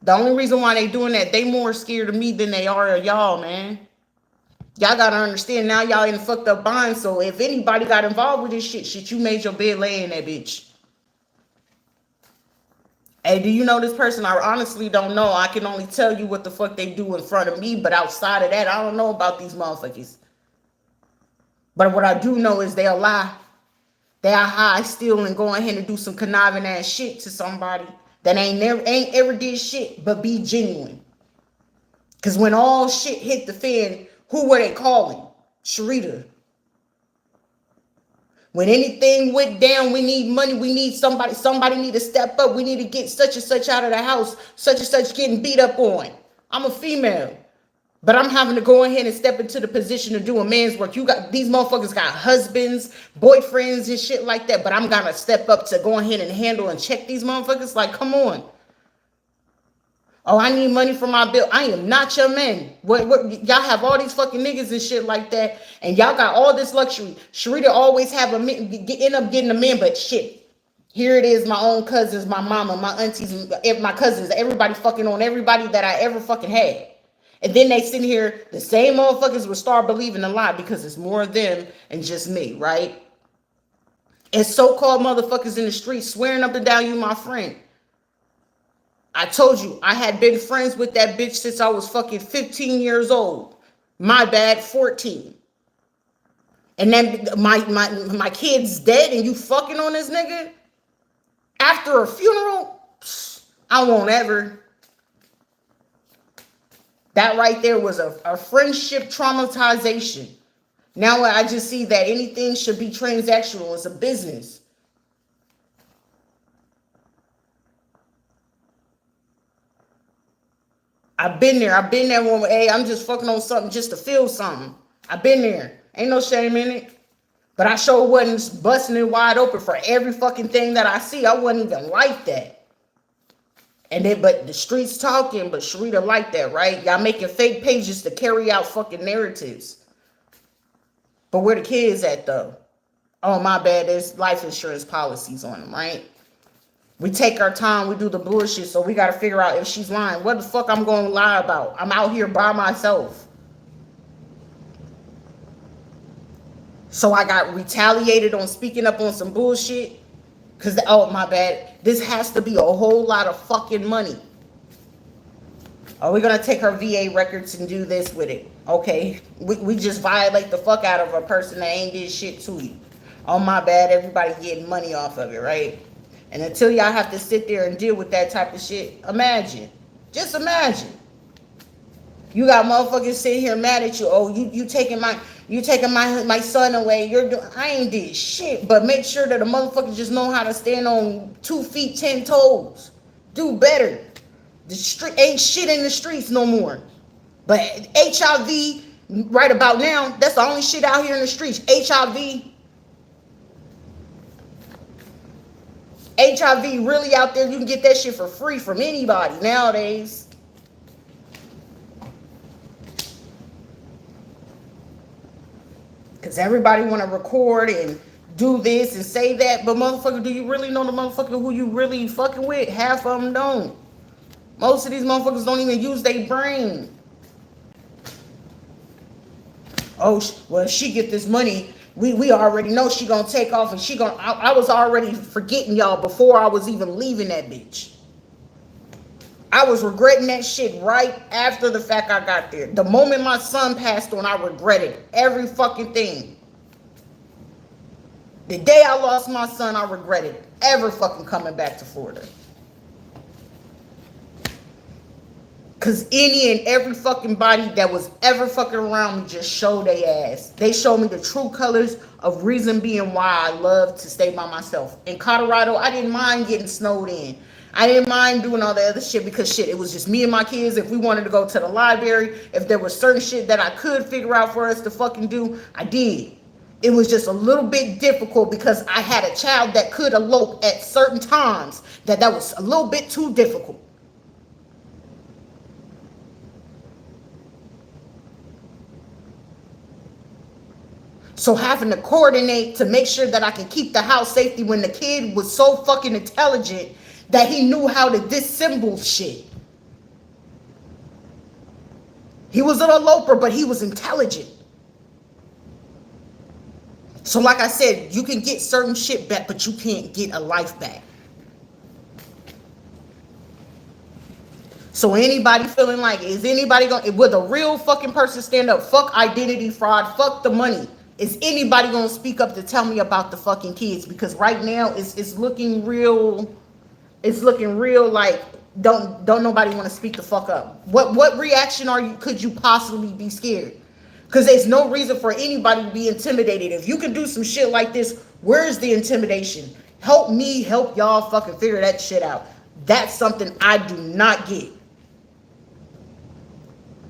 The only reason why they doing that, they more scared of me than they are of y'all, man. Y'all gotta understand now y'all in a fucked up bind. So if anybody got involved with this shit, you made your bed lay in that bitch. Hey, do you know this person? I honestly don't know. I can only tell you what the fuck they do in front of me. But outside of that, I don't know about these motherfuckers. But what I do know is they'll lie. They'll hide, steal, and go ahead and do some conniving ass shit to somebody that ain't ever did shit but be genuine. Cause when all shit hit the fan, who were they calling? Rita. When anything went down, we need money. We need somebody. Somebody need to step up. We need to get such and such out of the house. Such and such getting beat up on. I'm a female. But I'm having to go ahead and step into the position of doing man's work. You got these motherfuckers got husbands, boyfriends, and shit like that. But I'm gonna step up to go ahead and handle and check these motherfuckers. Like, come on. Oh, I need money for my bill. I am not your man. What y'all have all these fucking niggas and shit like that, and y'all got all this luxury. Sharita always have a man, end up getting a man, but shit. Here it is, my own cousins, my mama, my aunties, my cousins, everybody fucking on everybody that I ever fucking had. And then they sit here, the same motherfuckers will start believing a lie because it's more of them and just me, right? And so-called motherfuckers in the street swearing up and down, you my friend. I told you, I had been friends with that bitch since I was fucking 15 years old. My bad, 14. And then my kid's dead and you fucking on this nigga? After a funeral? I won't ever. That right there was a friendship traumatization. Now I just see that anything should be transactional. It's a business. I've been there. I've been there when, hey, I'm just fucking on something just to feel something. I've been there. Ain't no shame in it. But I sure wasn't busting it wide open for every fucking thing that I see. I wasn't even like that. And then, but the streets talking, but Sharita like that, right? Y'all making fake pages to carry out fucking narratives. But where the kids at, though? Oh, my bad. There's life insurance policies on them, right? We take our time. We do the bullshit. So we got to figure out if she's lying. What the fuck I'm going to lie about? I'm out here by myself. So I got retaliated on speaking up on some bullshit. Because, oh, my bad. This has to be a whole lot of fucking money. Are we going to take her VA records and do this with it? Okay. We just violate the fuck out of a person that ain't did shit to you. Oh, my bad. Everybody getting money off of it, right? And until y'all have to sit there and deal with that type of shit, imagine. Just imagine. You got motherfuckers sitting here mad at you. Oh, you taking my son away. I ain't did shit. But make sure that the motherfuckers just know how to stand on 2 feet, 10 toes. Do better. The street ain't shit in the streets no more. But HIV,
Right about now, that's the only shit out here in the streets. HIV really out there. You can get that shit for free from anybody nowadays. Because everybody want to record and do this and say that. But motherfucker, do you really know the motherfucker who you really fucking with? Half of them don't. Most of these motherfuckers don't even use their brain. Oh, well, she get this money. We already know she gonna take off and she gonna. I was already forgetting y'all before I was even leaving that bitch. I was regretting that shit right after the fact I got there. The moment my son passed on, I regretted every fucking thing. The day I lost my son, I regretted ever fucking coming back to Florida. Cause any and every fucking body that was ever fucking around me just showed their ass. They showed me the true colors of reason being why I love to stay by myself. In Colorado, I didn't mind getting snowed in. I didn't mind doing all the other shit because shit, it was just me and my kids. If we wanted to go to the library, if there was certain shit that I could figure out for us to fucking do, I did. It was just a little bit difficult because I had a child that could elope at certain times. That was a little bit too difficult. So having to coordinate to make sure that I can keep the house safety when the kid was so fucking intelligent that he knew how to dissemble shit. He was an eloper, but he was intelligent. So like I said, you can get certain shit back, but you can't get a life back. So anybody feeling like, is anybody going, will a real fucking person stand up? Fuck identity fraud, fuck the money. Is anybody gonna speak up to tell me about the fucking kids? Because right now it's looking real. It's looking real like don't nobody want to speak the fuck up. What reaction could you possibly be scared? Because there's no reason for anybody to be intimidated. If you can do some shit like this, where's the intimidation? Help me help y'all fucking figure that shit out. That's something I do not get.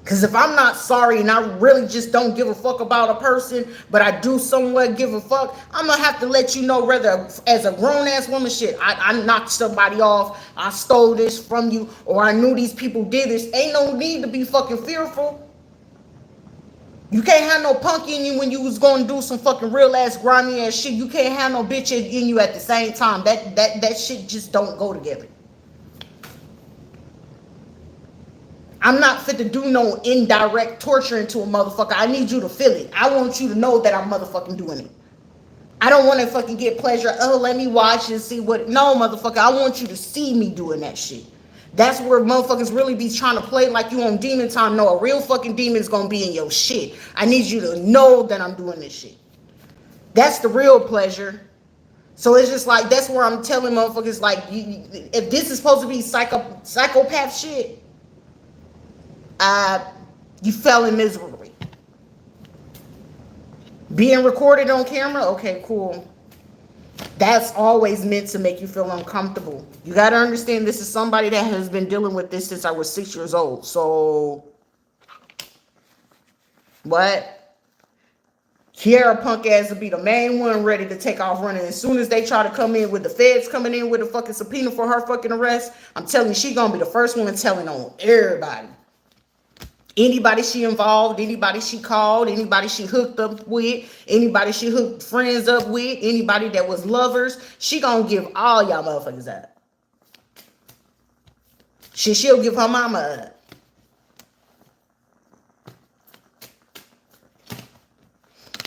Because if I'm not sorry and I really just don't give a fuck about a person, but I do somewhat give a fuck, I'm going to have to let you know, whether as a grown-ass woman, shit, I knocked somebody off, I stole this from you, or I knew these people did this. Ain't no need to be fucking fearful. You can't have no punk in you when you was going to do some fucking real-ass, grimy-ass shit. You can't have no bitch in you at the same time. That shit just don't go together. I'm not fit to do no indirect torture into a motherfucker. I need you to feel it. I want you to know that I'm motherfucking doing it. I don't want to fucking get pleasure. Oh, let me watch and see what. No, motherfucker. I want you to see me doing that shit. That's where motherfuckers really be trying to play like you on demon time. No, a real fucking demon is going to be in your shit. I need you to know that I'm doing this shit. That's the real pleasure. So it's just like, that's where I'm telling motherfuckers, like, if this is supposed to be psychopath shit, you fell in miserably. Being recorded on camera, okay, cool. That's always meant to make you feel uncomfortable. You got to understand, this is somebody that has been dealing with this since I was 6 years old. So, what? Kiara punk ass will be the main one ready to take off running. As soon as they try to come in with the feds coming in with a fucking subpoena for her fucking arrest, I'm telling you, she gonna be the first one telling on everybody. Anybody she involved, anybody she called, anybody she hooked up with, anybody she hooked friends up with, anybody that was lovers, she gonna give all y'all motherfuckers up. She'll give her mama up.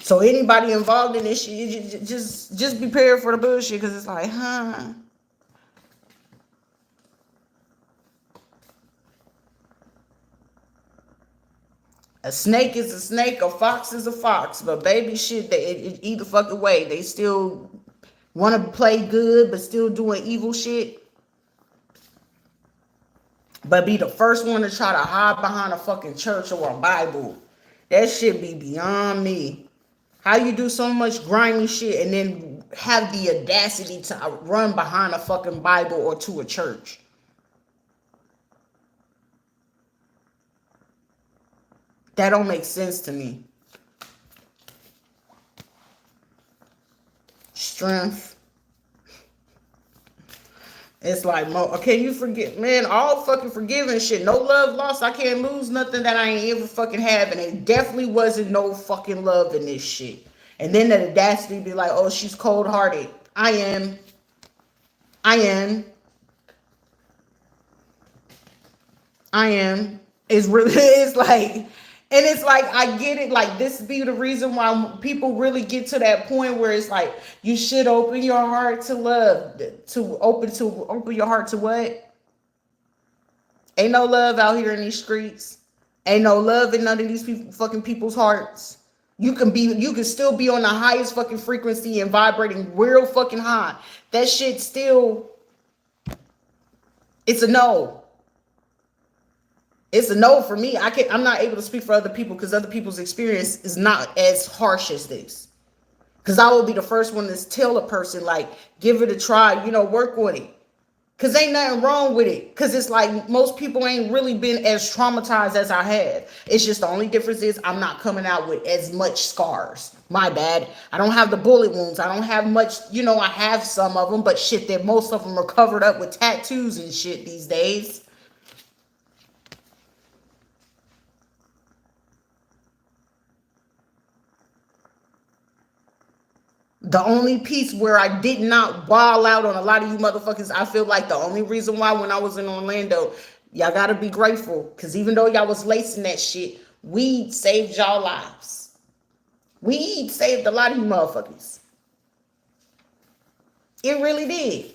So anybody involved in this shit, just be prepared for the bullshit, because it's like, A snake is a snake, a fox is a fox. But baby shit, it either fucking way. They still want to play good, but still doing evil shit. But be the first one to try to hide behind a fucking church or a Bible. That shit be beyond me. How you do so much grimy shit and then have the audacity to run behind a fucking Bible or to a church? That don't make sense to me. Strength. It's like, can you forget, man, all fucking forgiving shit. No love lost. I can't lose nothing that I ain't ever fucking have. And it definitely wasn't no fucking love in this shit. And then the audacity to be like, oh, she's cold-hearted. I am. It's really, it's like, and it's like, I get it. Like, this be the reason why people really get to that point where it's like, you should open your heart to love. Open your heart to what? Ain't no love out here in these streets. Ain't no love in none of these fucking people's hearts. You can still be on the highest fucking frequency and vibrating real fucking high. That shit still, it's a no. It's a no for me. I'm not able to speak for other people because other people's experience is not as harsh as this. Because I will be the first one to tell a person, like, give it a try, work with it. Because ain't nothing wrong with it. Because it's like most people ain't really been as traumatized as I have. It's just the only difference is I'm not coming out with as much scars. My bad. I don't have the bullet wounds. I don't have much, I have some of them, but shit, that most of them are covered up with tattoos and shit these days. The only piece where I did not wild out on a lot of you motherfuckers, I feel like the only reason why when I was in Orlando, y'all gotta be grateful. Because even though y'all was lacing that shit, weed saved y'all lives. Weed saved a lot of you motherfuckers. It really did.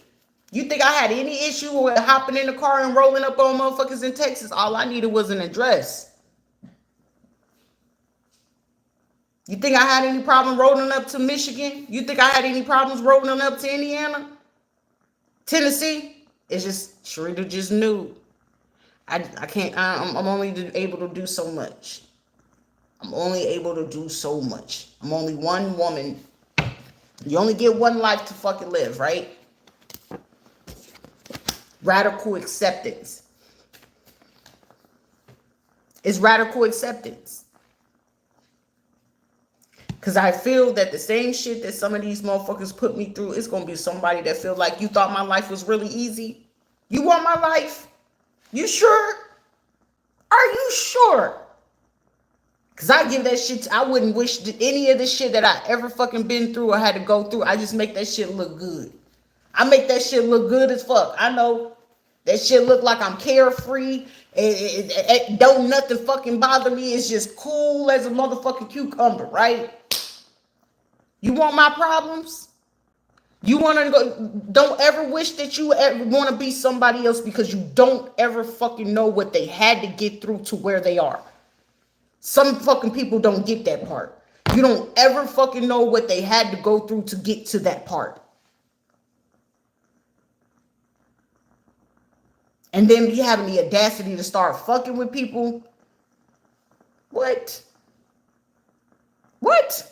You think I had any issue with hopping in the car and rolling up on motherfuckers in Texas? All I needed was an address. You think I had any problem rolling up to Michigan? You think I had any problems rolling up to Indiana? Tennessee? It's just, Sharita just knew. I can't, I'm only able to do so much. I'm only able to do so much. I'm only one woman. You only get one life to fucking live, right? Radical acceptance. It's radical acceptance. Because I feel that the same shit that some of these motherfuckers put me through is going to be somebody that feel like you thought my life was really easy. You want my life? You sure? Are you sure? Because I give that shit, I wouldn't wish any of the shit that I ever fucking been through or had to go through. I just make that shit look good. I make that shit look good as fuck. I know that shit look like I'm carefree. Don't nothing fucking bother me. It's just cool as a motherfucking cucumber, right? You want my problems? You want to go? Don't ever wish that you ever want to be somebody else because you don't ever fucking know what they had to get through to where they are. Some fucking people don't get that part. You don't ever fucking know what they had to go through to get to that part. And then you having the audacity to start fucking with people. What? What?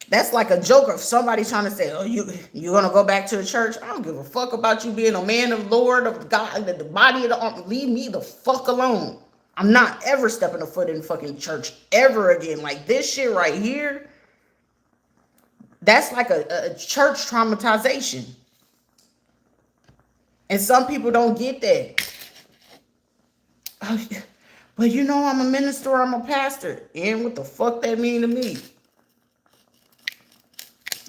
That's like a joke of somebody trying to say, oh, you're going to go back to the church? I don't give a fuck about you being a man of Lord of God, the body of the arm. Leave me the fuck alone. I'm not ever stepping a foot in fucking church ever again. Like this shit right here, that's like a church traumatization. And some people don't get that. Oh, but I'm a minister, I'm a pastor. And what the fuck that mean to me?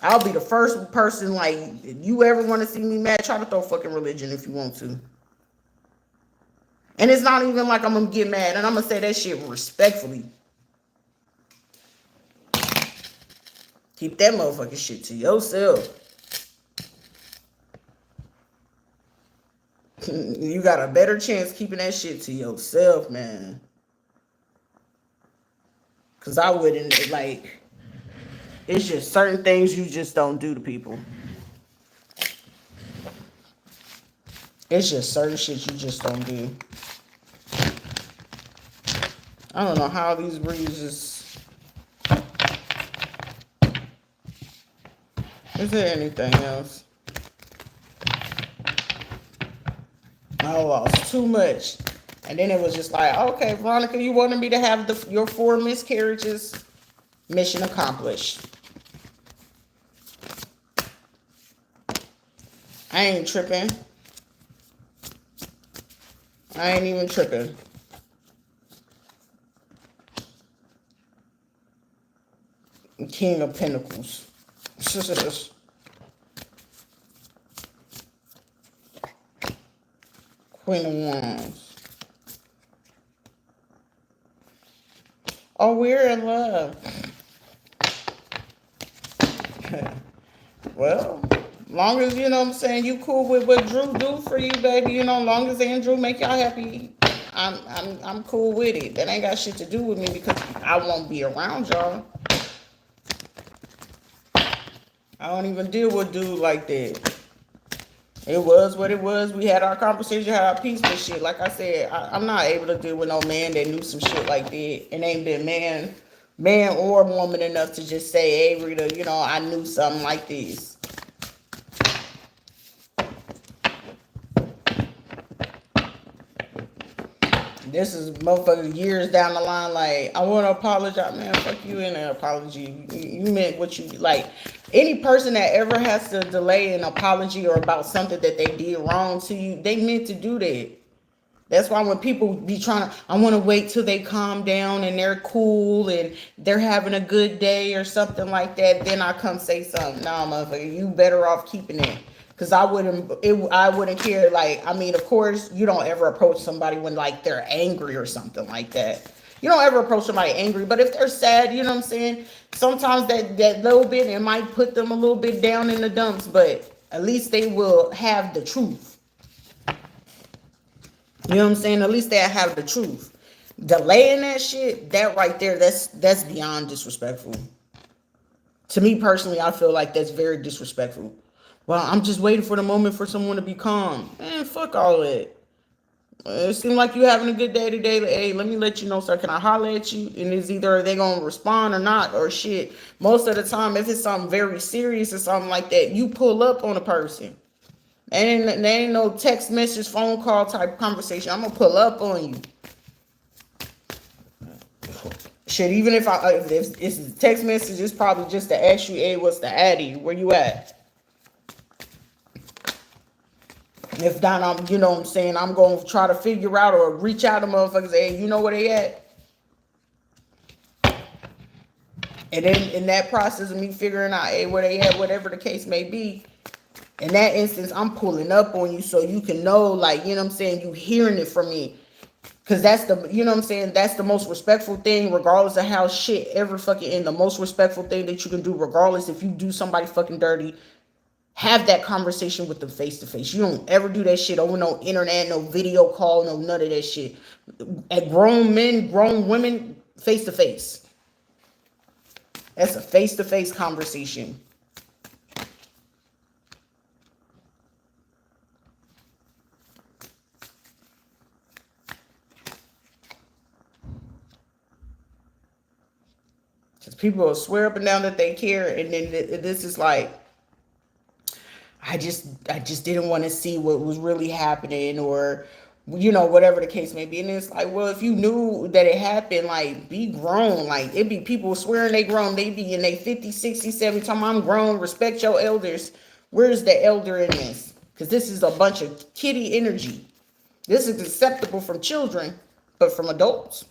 I'll be the first person, like, if you ever want to see me mad, try to throw fucking religion if you want to. And it's not even like I'm going to get mad. And I'm going to say that shit respectfully. Keep that motherfucking shit to yourself. You got a better chance keeping that shit to yourself, man. Because I wouldn't, like, it's just certain things you just don't do to people. It's just certain shit you just don't do. I don't know how these breezes. Is there anything else? I lost too much. And then it was just like, okay, Veronica, you wanted me to have your 4 miscarriages. Mission accomplished. I ain't tripping. I ain't even tripping. King of Pentacles. Queen of Wands. Oh, we're in love. Well, long as, you know what I'm saying, you cool with what Drew do for you, baby, you know, long as Andrew make y'all happy, I'm cool with it. That ain't got shit to do with me because I won't be around y'all. I don't even deal with dude like that. It was what it was. We had our conversation, had our peace with shit. Like I said, I'm not able to deal with no man that knew some shit like that and ain't been man or woman enough to just say, hey, Rita, you know, I knew something like this. This is motherfuckers years down the line. Like, I want to apologize, man. Fuck you in an apology. You meant what you like. Any person that ever has to delay an apology or about something that they did wrong to you, they meant to do that. That's why when people be trying to, I want to wait till they calm down and they're cool and they're having a good day or something like that, then I come say something. Nah, motherfucker, you better off keeping it. Cause I wouldn't care. Like, I mean, of course, you don't ever approach somebody when like they're angry or something like that. You don't ever approach somebody angry, but if they're sad, you know what I'm saying? Sometimes that little bit, it might put them a little bit down in the dumps, but at least they will have the truth. You know what I'm saying? At least they'll have the truth. Delaying that shit, that right there, that's beyond disrespectful. To me personally, I feel like that's very disrespectful. Well, I'm just waiting for the moment for someone to be calm. Man, fuck all that. It seems like you having a good day today. Hey, let me let you know, sir. Can I holler at you? And it's either they gonna respond or not, or shit. Most of the time, if it's something very serious or something like that, you pull up on a person. There ain't no text message, phone call type conversation. I'm gonna pull up on you. Shit, even if it's a text message, it's probably just to ask you, hey, what's the addy? Where you at? If not, I'm, you know what I'm saying, I'm going to try to figure out or reach out to motherfuckers, hey, you know where they at? And then in that process of me figuring out, hey, where they at, whatever the case may be, in that instance, I'm pulling up on you so you can know, like, you know what I'm saying, you hearing it from me. Because that's the, you know what I'm saying, that's the most respectful thing, regardless of how shit ever fucking end. The most respectful thing that you can do, regardless if you do somebody fucking dirty, have that conversation with them face to face. You don't ever do that shit over no internet, no video call, no none of that shit. At grown men, grown women, face to face. That's a face to face conversation. Because people will swear up and down that they care, and then this is like, I just didn't want to see what was really happening, or, you know, whatever the case may be. And it's like, well, if you knew that it happened, like, be grown. Like, it be people swearing they grown. They be in their 50, 60, 70 time, I'm grown. Respect your elders. Where's the elder in this? Because this is a bunch of kiddie energy. This is acceptable from children, but from adults.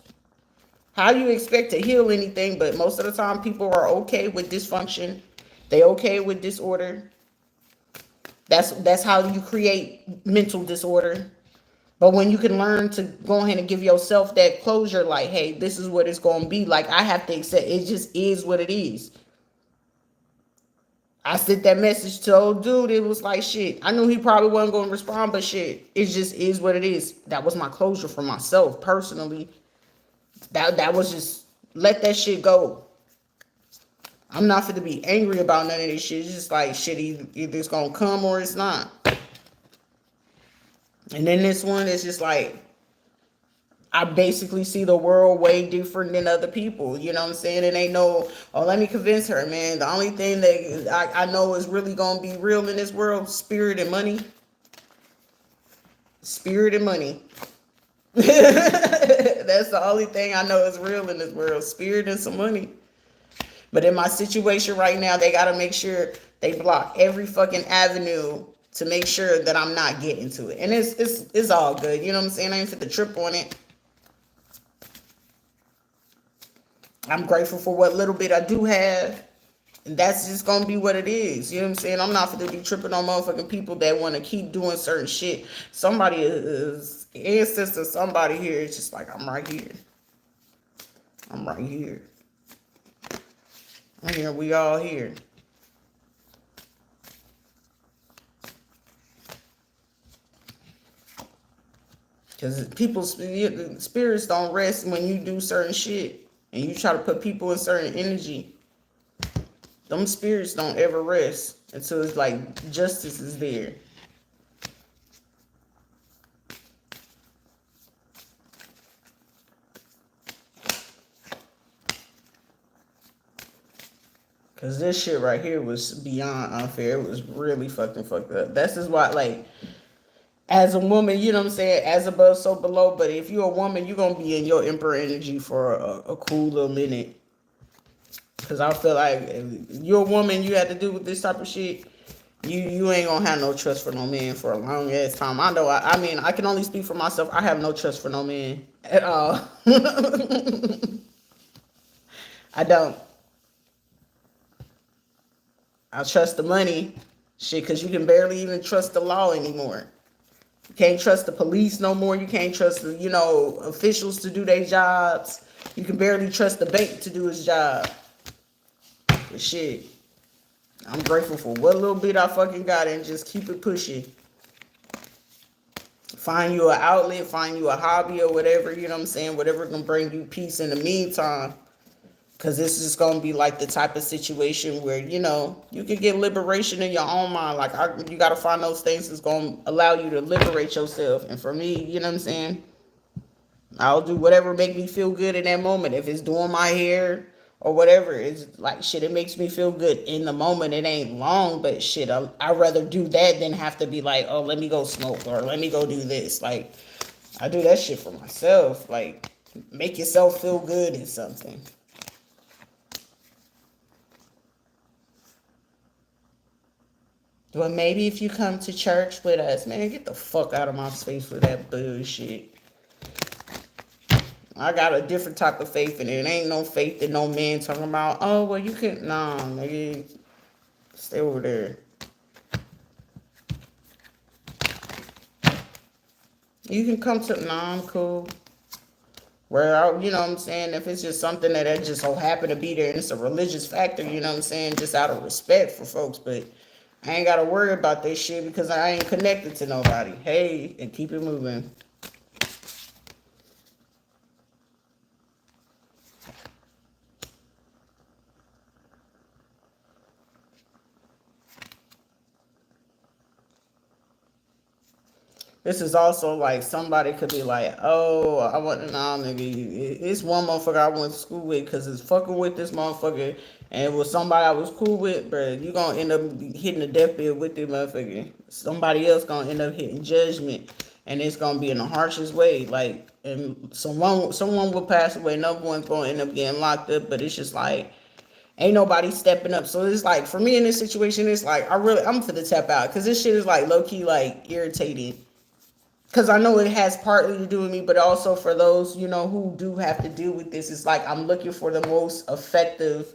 How do you expect to heal anything? But most of the time, people are okay with dysfunction. They okay with disorder. That's how you create mental disorder. But when you can learn to go ahead and give yourself that closure, like, hey, this is what it's going to be. Like, I have to accept it. Just is what it is. I sent that message to old dude. It was like, shit, I knew he probably wasn't going to respond, but shit, it just is what it is. That was my closure for myself personally. That was just, let that shit go. I'm not fit to be angry about none of this shit. It's just like, shit, either it's gonna come or it's not. And then this one is just like, I basically see the world way different than other people. You know what I'm saying? It ain't no, oh, let me convince her, man. The only thing that I know is really gonna be real in this world, spirit and money. Spirit and money. That's the only thing I know is real in this world, spirit and some money. But in my situation right now, they got to make sure they block every fucking avenue to make sure that I'm not getting to it. And it's all good. You know what I'm saying? I ain't fit the trip on it. I'm grateful for what little bit I do have. And that's just going to be what it is. You know what I'm saying? I'm not going to be tripping on motherfucking people that want to keep doing certain shit. Somebody is ancestor, somebody here is just like, I'm right here. I'm right here. I'm here. We all here. Because people's spirits don't rest when you do certain shit. And you try to put people in certain energy. Them spirits don't ever rest until it's like justice is there. Because this shit right here was beyond unfair. It was really fucking fucked up. That's just why, like, as a woman, you know what I'm saying? As above, so below. But if you're a woman, you're going to be in your emperor energy for a cool little minute. Because I feel like if you're a woman, you have to do with this type of shit. You ain't going to have no trust for no man for a long ass time. I know. I mean, I can only speak for myself. I have no trust for no man at all. I don't. I trust the money. Shit, because you can barely even trust the law anymore. You can't trust the police no more. You can't trust the, officials to do their jobs. You can barely trust the bank to do his job. But shit, I'm grateful for what little bit I fucking got and just keep it pushing. Find you an outlet, find you a hobby or whatever, you know what I'm saying? Whatever can bring you peace in the meantime. Because this is going to be like the type of situation where, you can get liberation in your own mind. Like, you got to find those things that's going to allow you to liberate yourself. And for me, you know what I'm saying? I'll do whatever make me feel good in that moment. If it's doing my hair or whatever, it's like, shit, it makes me feel good in the moment. It ain't long, but shit, I'd rather do that than have to be like, oh, let me go smoke or let me go do this. Like, I do that shit for myself. Like, make yourself feel good in something. Well, maybe if you come to church with us, man, get the fuck out of my face with that bullshit. I got a different type of faith in it. It ain't no faith in no man talking about, oh, well, you can, nah, nigga, stay over there. You can come to, nah, I'm cool. Where, you know what I'm saying, if it's just something that just so happen to be there and it's a religious factor, you know what I'm saying, just out of respect for folks, but I ain't got to worry about this shit because I ain't connected to nobody. Hey, and keep it moving. This is also like somebody could be like, oh, I want to know, nigga. It's one motherfucker I went to school with because it's fucking with this motherfucker. And it was somebody I was cool with, but you going to end up hitting the deathbed with this motherfucker. Somebody else going to end up hitting judgment. And it's going to be in the harshest way. Like, and someone will pass away. Another one's going to end up getting locked up. But it's just like, ain't nobody stepping up. So it's like, for me in this situation, it's like, I'm finna tap out. Because this shit is like low-key like irritating. Because I know it has partly to do with me, but also for those, who do have to deal with this, it's like I'm looking for the most effective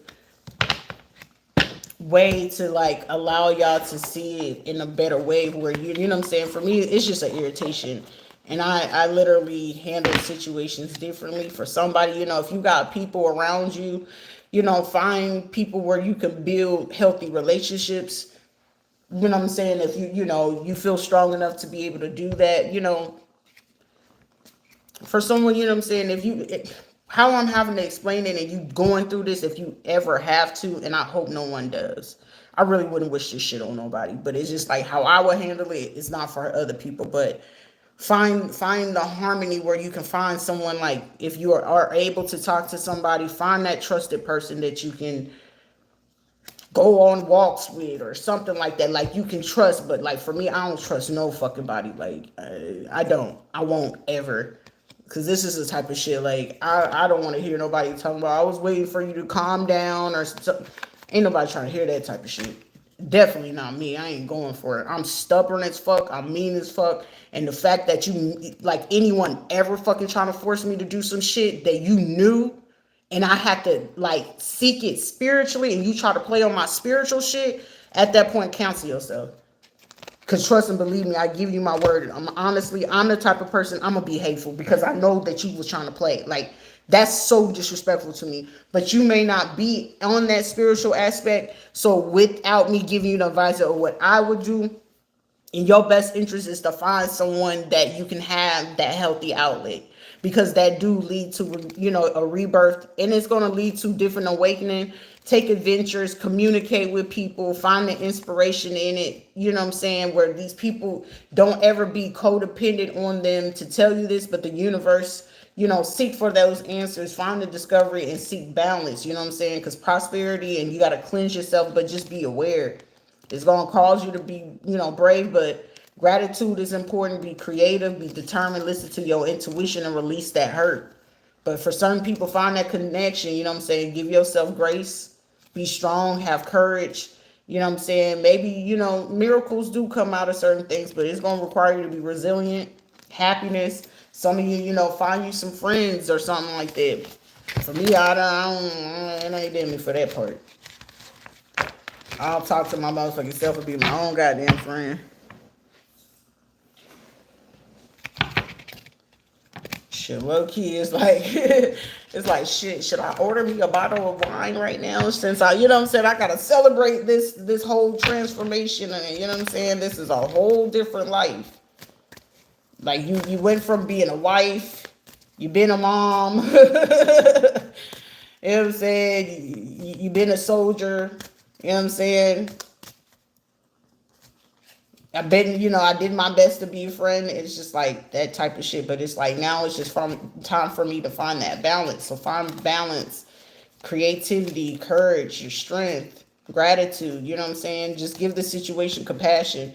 way to, like, allow y'all to see it in a better way where, you know what I'm saying? For me, it's just an irritation. And I literally handle situations differently. For somebody, if you got people around you, find people where you can build healthy relationships. You know what I'm saying? If you feel strong enough to be able to do that, for someone, you know what I'm saying? How I'm having to explain it and you going through this, if you ever have to, and I hope no one does. I really wouldn't wish this shit on nobody, but it's just like how I would handle it. It's not for other people, but find the harmony where you can find someone, like, if you are able to talk to somebody, find that trusted person that you can go on walks with or something like that, like you can trust. But like for me, I don't trust no fucking body. Like I won't ever. Cause this is the type of shit like I don't want to hear nobody talking about I was waiting for you to calm down or something. Ain't nobody trying to hear that type of shit. Definitely not me. I ain't going for it. I'm stubborn as fuck. I'm mean as fuck. And the fact that you like anyone ever fucking trying to force me to do some shit that you knew and I had to like seek it spiritually and you try to play on my spiritual shit, at that point cancel yourself. Cause trust and believe me, I give you my word. I'm the type of person I'm gonna be hateful because I know that you was trying to play. Like that's so disrespectful to me. But you may not be on that spiritual aspect. So without me giving you the advice of what I would do, in your best interest is to find someone that you can have that healthy outlet, because that do lead to, you know, a rebirth, and it's going to lead to different awakening. Take adventures, communicate with people, find the inspiration in it, you know what I'm saying, where these people don't ever be codependent on them to tell you this, but the universe, you know, seek for those answers, find the discovery, and seek balance, you know what I'm saying, because prosperity, and you got to cleanse yourself, but just be aware. It's going to cause you to be, you know, brave, but gratitude is important. Be creative, be determined, listen to your intuition and release that hurt. But for certain people, find that connection, you know what I'm saying? Give yourself grace, be strong, have courage, you know what I'm saying? Maybe, you know, miracles do come out of certain things, but it's going to require you to be resilient, happiness. Some of you, you know, find you some friends or something like that. For me, I don't, it ain't in me for that part. I'll talk to my motherfucking self and be my own goddamn friend. Shit, low key is like, it's like shit. Should I order me a bottle of wine right now? Since I, you know what I'm saying, I gotta celebrate this whole transformation, and you know what I'm saying. This is a whole different life. Like you went from being a wife, you been a mom. You know what I'm saying? You been a soldier. You know what I'm saying? I've been, you know, I did my best to be a friend. It's just like that type of shit. But it's like now it's just time for me to find that balance. So find balance, creativity, courage, your strength, gratitude. You know what I'm saying? Just give the situation compassion.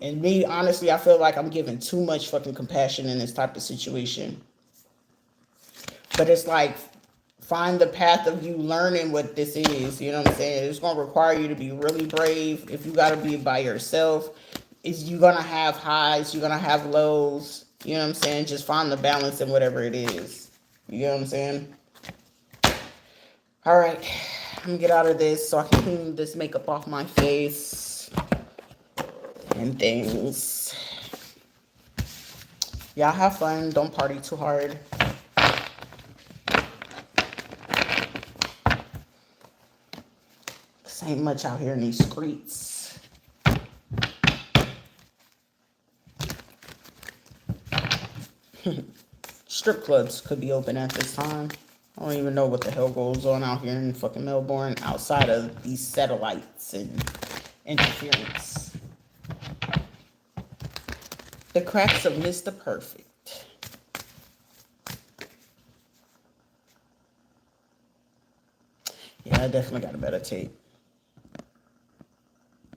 And me, honestly, I feel like I'm giving too much fucking compassion in this type of situation. But it's like, find the path of you learning what this is. You know what I'm saying? It's going to require you to be really brave. If you got to be by yourself, you're going to have highs, you're going to have lows. You know what I'm saying? Just find the balance in whatever it is. You know what I'm saying? All right. I'm going to get out of this so I can clean this makeup off my face and things. Y'all have fun. Don't party too hard. Ain't much out here in these streets. Strip clubs could be open at this time. I don't even know what the hell goes on out here in fucking Melbourne outside of these satellites and interference. The cracks of Mr. Perfect. Yeah, I definitely gotta meditate.